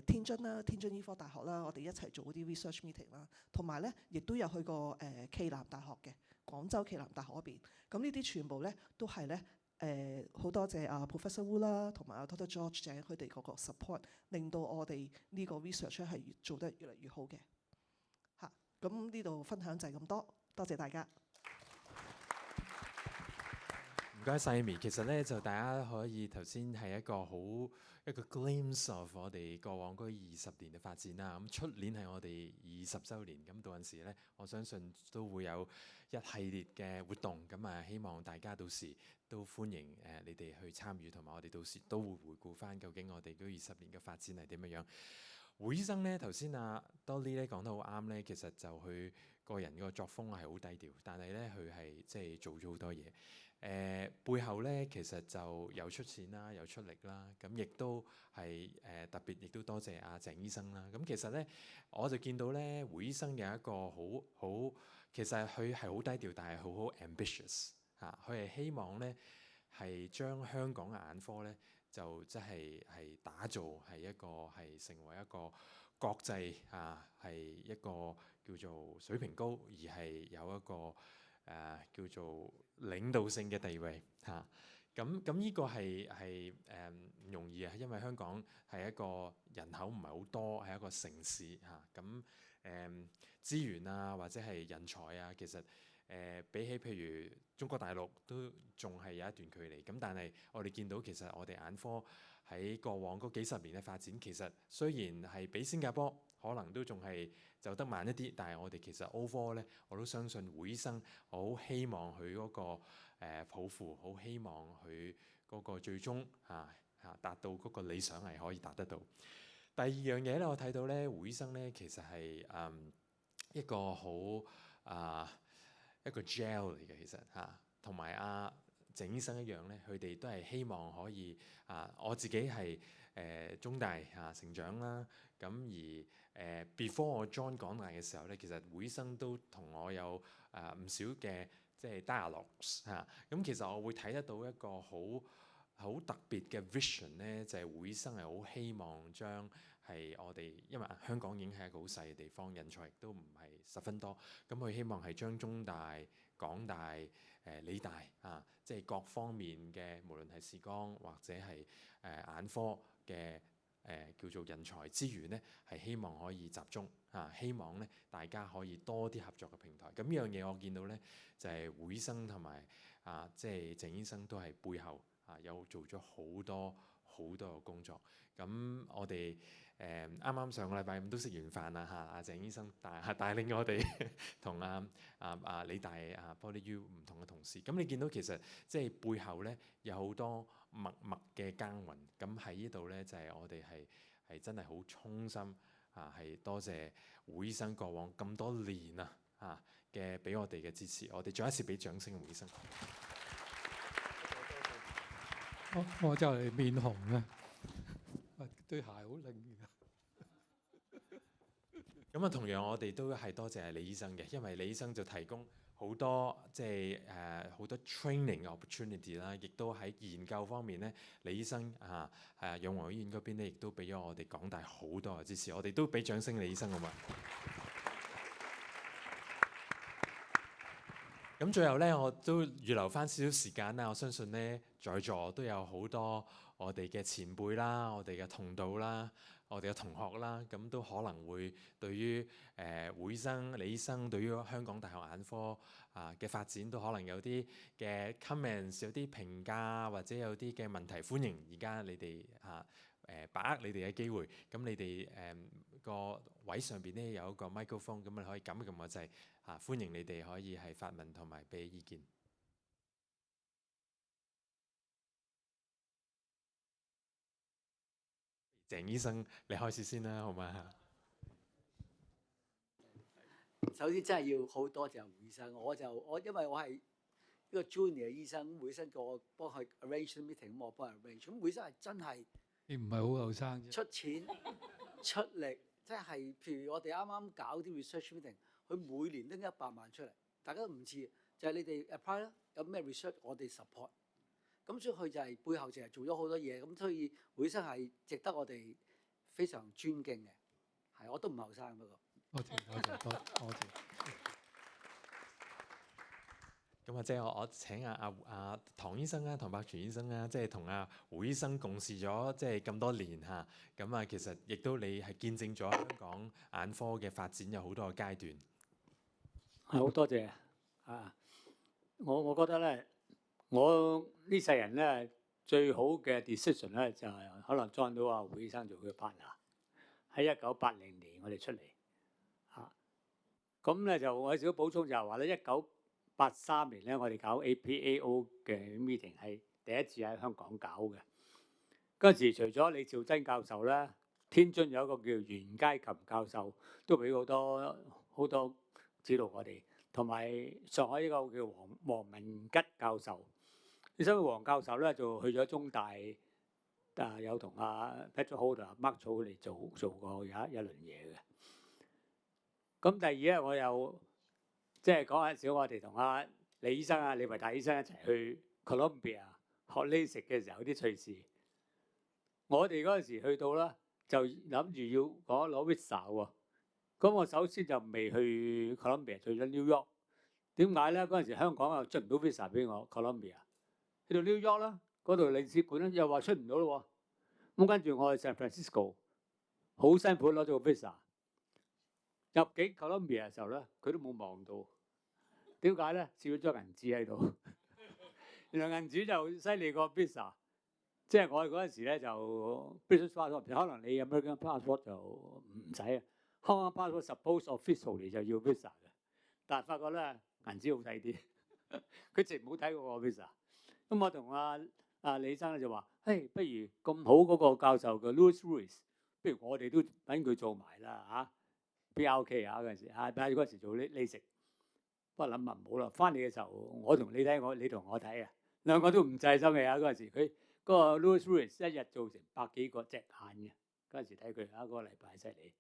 天津啦，天津醫科大學啦，我哋一齊做嗰啲 research meeting 啦，同埋咧亦都有去過暨南大學嘅廣州暨南大學嗰邊。咁呢啲全部咧都係咧。好多謝阿 Professor Wu 啦，同埋阿 Dr. George 井佢哋嗰個 support，令到我哋呢個 research 係做得越嚟越好嘅嚇。咁呢度分享就係咁多，多謝大家。唔該晒 Amy，其實咧就大家可以頭先係一個 glimpse of 我哋過往嗰20年嘅發展啦。咁出年係我哋20週年，咁到陣時咧，我相信都會有一系列嘅活動。咁啊，希望大家到時都歡迎你哋去參與，同埋我哋到時都會回顧翻究竟我哋嗰20年嘅發展係點樣樣。胡醫生咧，頭先阿 Dolly 咧講得好啱咧，其實就佢個人個作風係好低調，但係咧佢係即係做咗好多嘢。背後咧其實就有出錢啦，有出力啦，咁亦都係特別，亦都多謝阿鄭醫生啦。咁其實咧，我就見到咧，胡醫生有一個好，其實佢係好低調，但係好 ambitious 嚇。佢係希望咧係將香港嘅眼科咧就即係打造係成為一個國際係一個叫做水平高，而係有一個叫做領導性嘅地位嚇。咁呢個係唔容易啊，因為香港係一個人口唔係好多，係一個城市嚇。咁資源啊或者係人才啊，其實比起譬如中國大陸都仲係有一段距離。咁但係我哋見到其實我哋眼科喺過往嗰幾十年嘅發展，其實雖然係比新加坡可能都仲係走得慢一啲，但係我哋其實 overall 咧，我都相信胡醫生，我好希望佢嗰個抱負，好希望佢嗰個最終達到嗰個理想係可以達得到。第二樣嘢咧，我睇到咧，胡醫生咧其實係一個好一個 gel 嚟嘅，其實同埋阿鄭醫生一樣咧，佢哋都係希望可以我自己係中大成長啦，咁而before 我 join 港大嘅時候咧，其實胡醫生都同我有唔少嘅即係 dialogues 咁其實我會睇得到一個好特別嘅 vision 咧，就係胡醫生係好希望將係我哋，因為香港已經係一個好細嘅地方，人才亦都唔係十分多，咁佢希望係將中大、港大、理大即係各方面嘅，無論係視光或者係眼科嘅叫做人才資源咧，係希望可以集中希望咧大家可以多啲合作嘅平台。咁呢樣嘢我見到咧，就係胡醫生同埋即係鄭醫生都係背後有做咗好多嘅工作。咁我哋啱啱上個禮拜五都食完飯啦阿鄭醫生帶領我哋同理大Poly U 唔同嘅同事。咁你見到其實即係背後咧有好多默默嘅耕耘。咁喺呢度咧就係我哋係真係好衷心係多謝胡醫生過往咁多年嘅俾我哋嘅支持。我哋再一次俾掌聲胡醫生。我就嚟面紅啦，對鞋好靚㗎。咁同樣我哋都係多謝李醫生嘅，因為李醫生就提供好多即係好多 training opportunity 啦，亦都喺研究方面咧，李醫生養和醫院嗰邊咧，亦都俾咗我哋港大好多嘅支持。我哋都俾掌聲李醫生好嘛？咁最後咧，我都預留翻少少時間啦。我相信咧，在座都有好多我哋嘅前輩啦，我哋嘅同道啦，我哋嘅同學啦，咁都可能會對於胡醫生、李醫生對於香港大學眼科嘅發展都可能有啲嘅 comments， 有啲評價或者有啲嘅問題。歡迎而家你哋把握你哋嘅機會。咁你哋個位上邊咧有一個 microphone， 咁你可以撳一撳個掣。歡迎你哋可以係發問同埋俾意見。鄭醫生，你開始先啦，好嗎？首先真係要好多謝胡醫生，我因為我係一個 junior 醫生，胡醫生叫我幫佢 arrange meeting，咁我幫佢 arrange。咁胡醫生係真係你唔係好後生啫。出錢出力，即係譬如我哋啱啱搞啲 research meeting，佢每年拎100萬出嚟，大家都唔知，就係你哋 apply 啦，有咩 research 我哋 support。咁所以佢就係背後就係做咗好多嘢，咁所以會生係值得我哋非常尊敬嘅。係，我都唔後生不過。多謝。咁啊，即係我請阿唐醫生啊，唐百全醫生啊，即係同阿胡醫生共事咗即係咁多年嚇。咁啊，其實亦都你係見證咗香港眼科嘅發展有好多個階段。係好多謝啊！我覺得咧，我呢世人咧最好嘅 decision 咧就係可能 join 到阿胡醫生做佢 partner。喺1980年我哋出嚟嚇，咁咧就我有少少補充就係話咧，1983年咧我哋搞 APAO 嘅 meeting 係第一次喺香港搞嘅。嗰陣時除咗李兆珍教授咧，天津有一個叫袁佳琴教授都俾好多指導我哋，同埋上海一個叫黃文吉教授。你知唔知黃教授咧就去咗中大？有同阿 Patrick Holder、Mark 草嚟做過一輪嘢嘅。咁第二咧，我又即係講下少我哋同阿李醫生啊、李維達醫生一齊去 Columbia 學 LASIK 嘅時候啲趣事。我哋嗰陣時去到啦，就諗住要攞 visa 喎。咁我首先就未去 Columbia，去咗 New York。點解咧？嗰陣時香港又出唔到 visa 俾我 Columbia，去到 New York 啦。嗰度領事館咧又話出唔到咯喎，咁跟住我去 San Francisco，好辛苦攞咗個 visa。入境 Columbia 嘅時候咧，佢都冇望到，點解咧？少咗銀紙喺度，原來銀紙就犀利過 visa。即係我哋嗰陣時咧就 British passport，可能你 American passport 就唔使啊。Hong Kong passport suppose officially 就要 visa 嘅，但係發覺咧銀紙好睇啲，佢直冇睇過個 visa。咁我同阿李生咧就話：嘿，不如咁好嗰個教授嘅 Louis Ruiz， 不如我哋都揾佢做埋啦嚇。BRK 嗰陣時但係嗰陣時做LASIK，不過諗下唔好啦。翻嚟嘅時候，我同你睇，你同我睇啊，兩個都唔制心氣啊！嗰陣時佢嗰個 Louis Ruiz 一日做成100幾個隻眼嘅，嗰陣時睇佢一個禮拜犀利。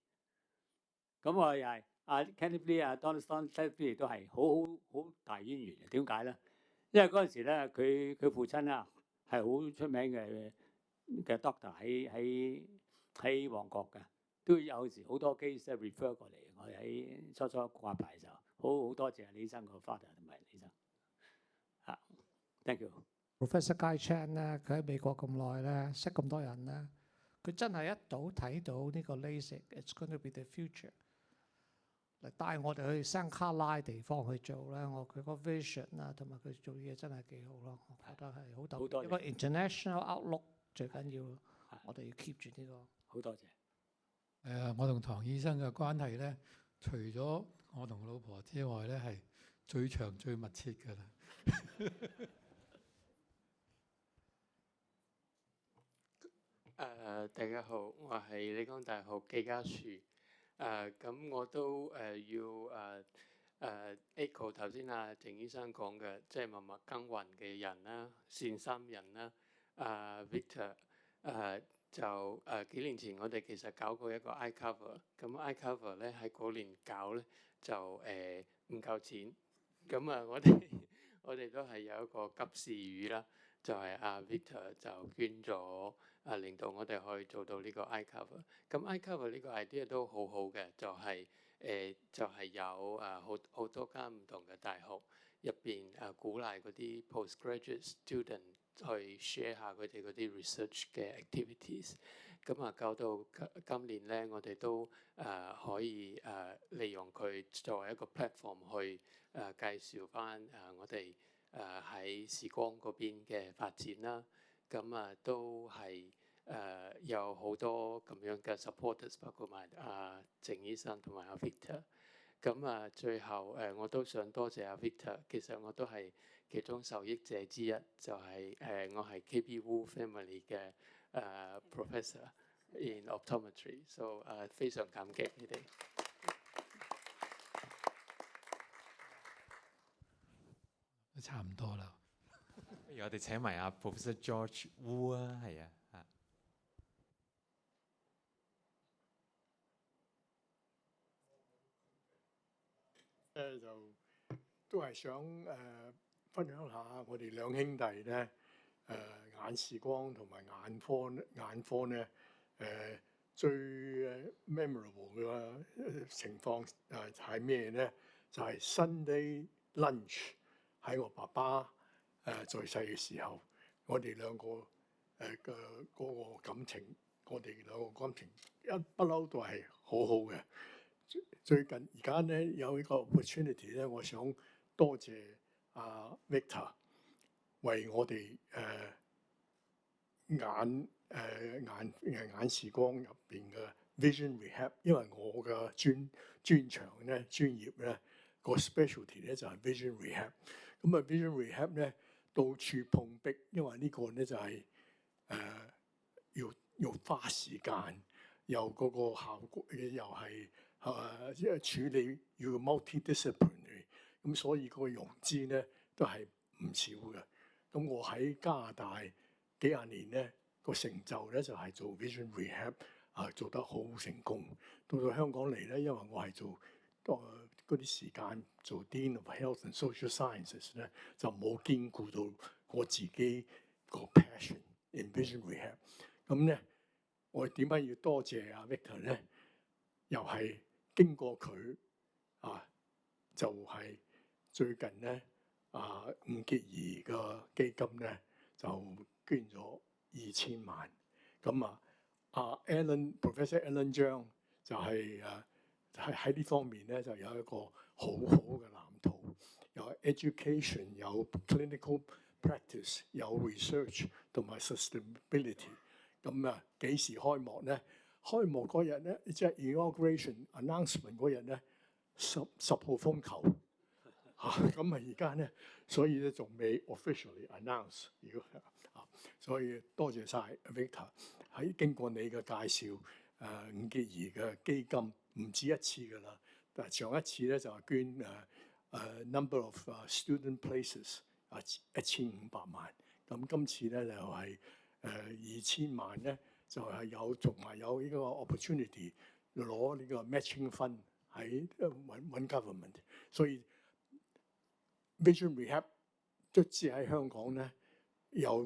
咁我又係阿 Kenneth Lee、Donald Stone 都係好大淵源嘅。點解咧？因為嗰陣時咧，佢父親啊係好出名嘅 doctor 喺旺角嘅，都有時好多 case refer 過嚟。我哋喺初掛牌嘅時候，好多謝李醫生個 father 同埋李醫生。Thank you。Professor Guy Chan 咧，佢喺美國咁耐咧，識咁多人咧，佢真係一早睇到呢個 LASIK，it's going to be the future。嚟帶我哋去山卡拉地方去做咧，佢個 vision 啊，同埋佢做嘢真係幾好咯。我覺得係好特別。一個 international outlook 最緊要，我哋要 keep 住呢個。好多謝。我同唐醫生嘅關係咧，除咗我同老婆之外咧，係最長最密切㗎啦。大家好，我係理工大學紀家樹。咁我都要echo 頭先鄭醫生講嘅，即係默默耕耘嘅人啦，善心人啦。Victor 就幾年前我哋其實搞過一個 eye cover， 咁 eye cover 咧喺嗰年搞咧就唔夠錢，咁我哋都係有一個急事語啦，就係Victor 就捐咗。令到我哋可以做到呢個 eye cover。咁 eye cover 呢個 idea 都好好嘅，就係有好多間唔同嘅大學入邊鼓勵嗰啲 postgraduate student 去 share 下佢哋嗰啲 research 嘅 activities。咁搞到今年咧，我哋都可以利用佢作為一個 platform 去介紹翻我哋喺視光嗰邊嘅發展啦。咁都係有好多咁樣嘅 supporters， 包括埋鄭醫生同埋Victor。咁最後我都想多謝Victor， 其實我都係其中受益者之一，就係我係 KB Wu family 嘅professor in optometry，so 非常感激你哋。差唔多啦。不如我哋請埋Professor George Wu 啊，係啊。咧就都係想分享下我哋兩兄弟咧眼視光同埋眼科咧最 memorable 嘅情況係咩咧？就係 Sunday lunch 喺我爸爸在世嘅時候，我哋兩個嘅嗰個感情，我哋兩個感情一不嬲都係好好嘅。最近而家咧有一個 opportunity 咧，我想多謝阿 Victor 為我哋眼視光入邊嘅 vision rehab， 因為我嘅專長咧專業咧個 specialty 咧就係 vision rehab。咁啊 vision rehab 咧到處碰壁，因為呢個咧就係要花時間，又嗰個效果又係處理要 multidisciplinary， 咁所以個融資咧都係唔少嘅。咁我喺加拿大幾廿年咧個成就咧就係做 vision rehab 做得好成功。到香港嚟咧，因為我係做嗰啲時間做 Dean of Health and Social Sciences 咧，就冇兼顧到我自己個 passion in vision rehab。咁咧，我點解要多謝阿 Victor 咧？又係經過佢就係最近咧伍潔儀嘅基金咧就捐咗2000萬。咁Professor Alan 張就係喺呢方面咧就有一個好好嘅藍圖，有 education， 有 clinical practice， 有 research 同埋 sustainability。咁幾時開幕咧？開幕嗰日咧，即係 inauguration announcement 嗰日咧，10號風球咁而家咧，所以咧仲未 officially announce。如果所以多謝晒 Victor 喺經過你嘅介紹，伍潔儀嘅基金唔止一次㗎啦。但上一次咧就係捐number of student places 1500萬。咁今次咧就係2000萬咧，就係仲係有呢個 opportunity 攞呢個 matching fund 喺揾 government。所以 vision rehab 卒之喺香港咧有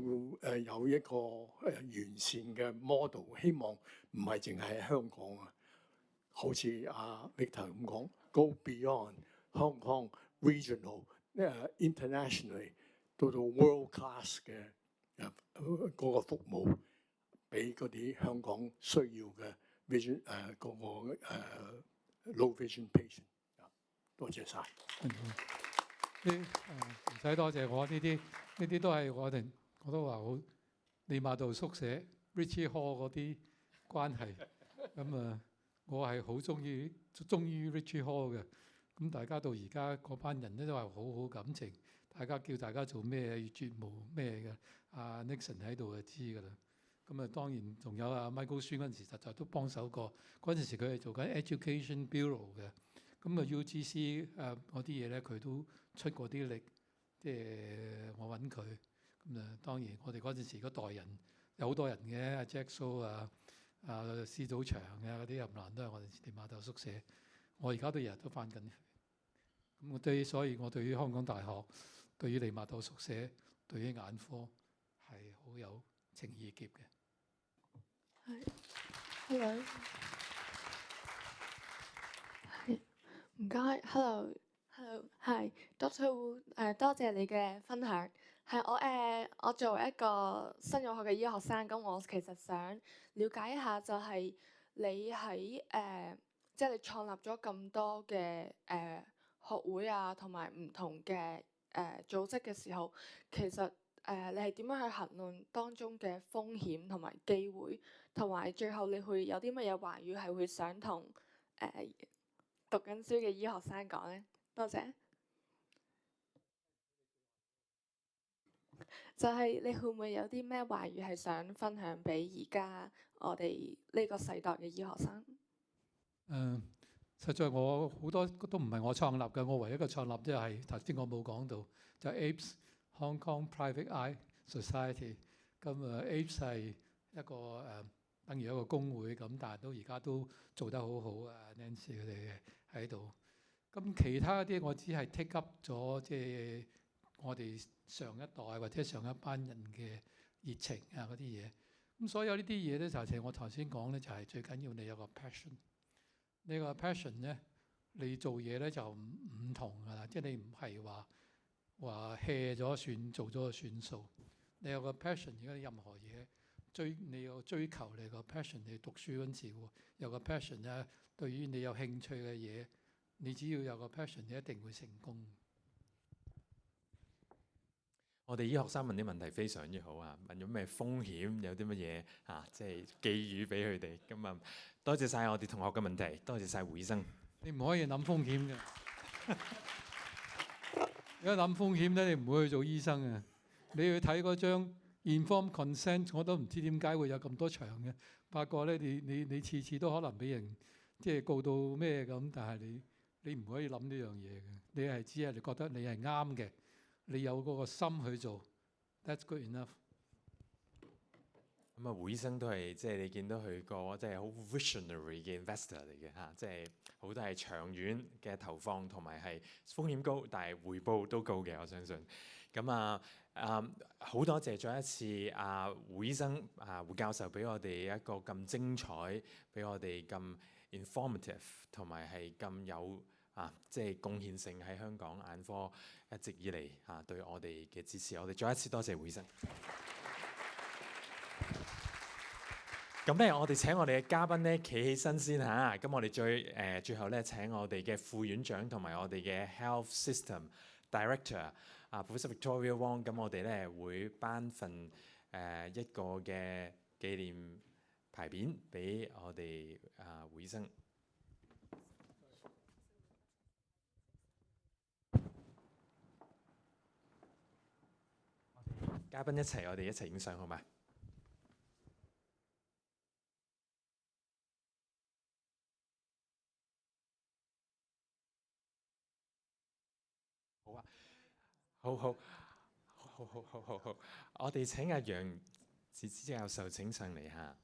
一個完善嘅 model， 希望唔係淨係喺香港啊，好似阿 Victor 咁講 ，go beyond Hong Kong regional internationally 到 world class 嘅嗰個服務，俾嗰啲香港需要嘅 vision 嗰個low vision patient。多謝晒。唔使多謝我，呢啲都係我都話好利馬道宿舍 Richie Hall 嗰啲關係。咁我係好忠於 Richie Hall 嘅。咁大家到而家嗰班人咧都係好好感情，叫大家做咩絕無咩嘅。阿 Nixon 喺度就知㗎啦。咁當然仲有阿 Michael Sweeney 嗰陣時，實在都幫手過。嗰陣時佢係做緊 Education Bureau 嘅。咁UGC 嗰啲嘢咧，佢都出過啲力，即係我揾佢。咁當然我哋嗰陣時嗰代人有好多人嘅，阿 Jack So 施祖祥嗰啲冚唪唥都係我哋利馬道宿舍。我而家都日日都返緊。咁所以我對於香港大學、對於利馬道宿舍、對於眼科係好有情意結嘅。係 ，Hello。唔該 ，Hello，係 Dr. Wu， 多謝你嘅分享。係我作為一個新入學嘅醫學生，咁我其實想了解一下，就係你喺即係你創立咗咁多嘅學會啊，同埋唔同嘅組織嘅時候，其實你係點樣去衡量當中嘅風險同埋機會，同埋最後你會有啲乜嘢話語係會想同讀緊書嘅醫學生講咧？多謝。就係你會唔會有啲咩話語係想分享俾而家我哋呢個世代嘅醫學生？實在我好多都唔係我創立嘅，我唯一一個創立即係頭先我冇講到，就係 APES Hong Kong Private Eye Society。咁APES 係一個等於一個工會咁，但係而家都做得好好啊。Nancy 佢哋喺度。咁其他啲我只係 take up 咗即係我哋上一代或者上一班人嘅熱情啊嗰啲嘢。咁所有呢啲嘢咧就係我頭先講咧，就係最緊要你有個 passion。你個 passion 咧，你做嘢咧就唔同㗎啦，即係你唔係話 hea 咗算，做咗就算數。你有個 passion，而家任何嘢你有追求你個 passion， 你讀書嗰陣時有個 passion 咧，對於你有興趣嘅嘢，你只要有個 passion， 你一定會成功。我哋醫學生問啲問題非常之好啊！問咗咩風險，有啲乜嘢啊？即係寄語俾佢哋。咁啊，多謝晒我哋同學嘅問題，多謝晒胡醫生。你唔可以諗風險嘅。如果諗風險咧，你唔會去做醫生嘅。你去睇嗰張 informed consent， 我都唔知點解會有咁多長嘅。發覺咧，你次次都可能俾人即係告到咩咁，但係你唔可以諗呢樣嘢嘅。你係只係你覺得你係啱嘅。你有嗰個心去做 ，that's good enough。咁啊，胡醫生都係即係你見到佢個即係好 visionary 嘅 investor 嚟嘅嚇，即係好多係長遠嘅投放，同埋係風險高，但係回報都高嘅，我相信。咁好多謝再一次胡醫生胡教授俾我哋一個咁精彩，俾我哋咁 informative， 同埋係咁有即係貢獻性喺香港眼科一直以嚟對我哋嘅支持，我哋再一次多謝胡醫生。咁咧，我哋請我哋嘅嘉賓咧企起身先嚇。咁我哋最後咧請我哋嘅副院長同埋我哋嘅 Health System Director Professor Victoria Wong。咁我哋咧會頒份一個嘅紀念牌匾俾我哋胡醫生。嘉賓我哋一齊影相好嗎？好啊，好，我哋請阿楊子之教授請上嚟嚇。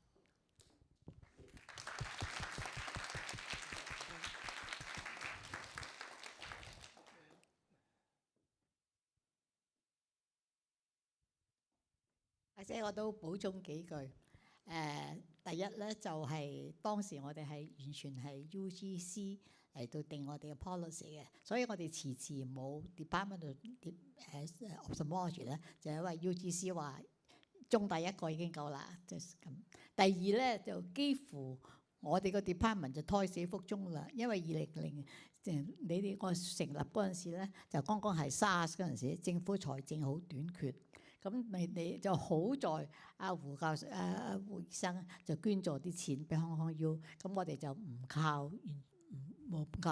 或者我都補充幾句。第一咧就係當時我哋係完全係 UGC 嚟到定我哋嘅 policy 嘅，所以我哋遲冇 department of ophthalmology 咧，就係因為 UGC 話中大一個已經夠啦，即係咁。第二咧就幾乎我哋個 department 就胎死腹中啦，因為2000你哋我成立嗰陣時咧就剛剛係 SARS 嗰陣時，政府財政好短缺。咁你就好在胡教授胡醫生就捐咗啲錢俾康康 U， 咁我哋就唔靠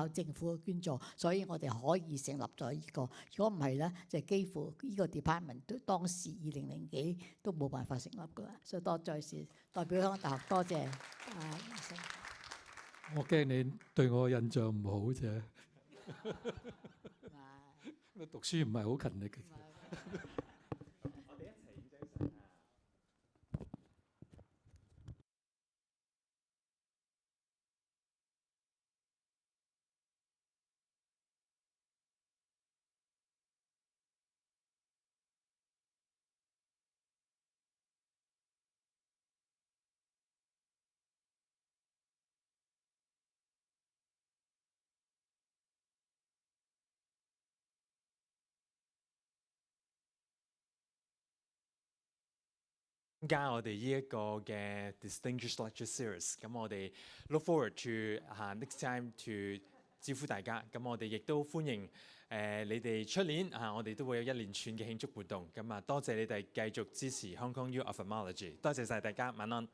政府嘅捐助，所以我哋可以成立咗呢個。如果唔係咧，就幾乎呢個 department 都當時2000幾都冇辦法成立噶啦。所以多謝是代表香港大學多謝醫生。我驚你對我印象唔好啫。我讀書唔係好勤力嘅。加我哋呢一個嘅 Distinguished Lecture Series， 咁我哋 look forward to next time to 招呼大家。咁我哋亦都歡迎你哋出年我哋都會有一連串嘅慶祝活動。咁多謝你哋繼續支持 Hong Kong U Ophthalmology， 多謝晒大家，晚安。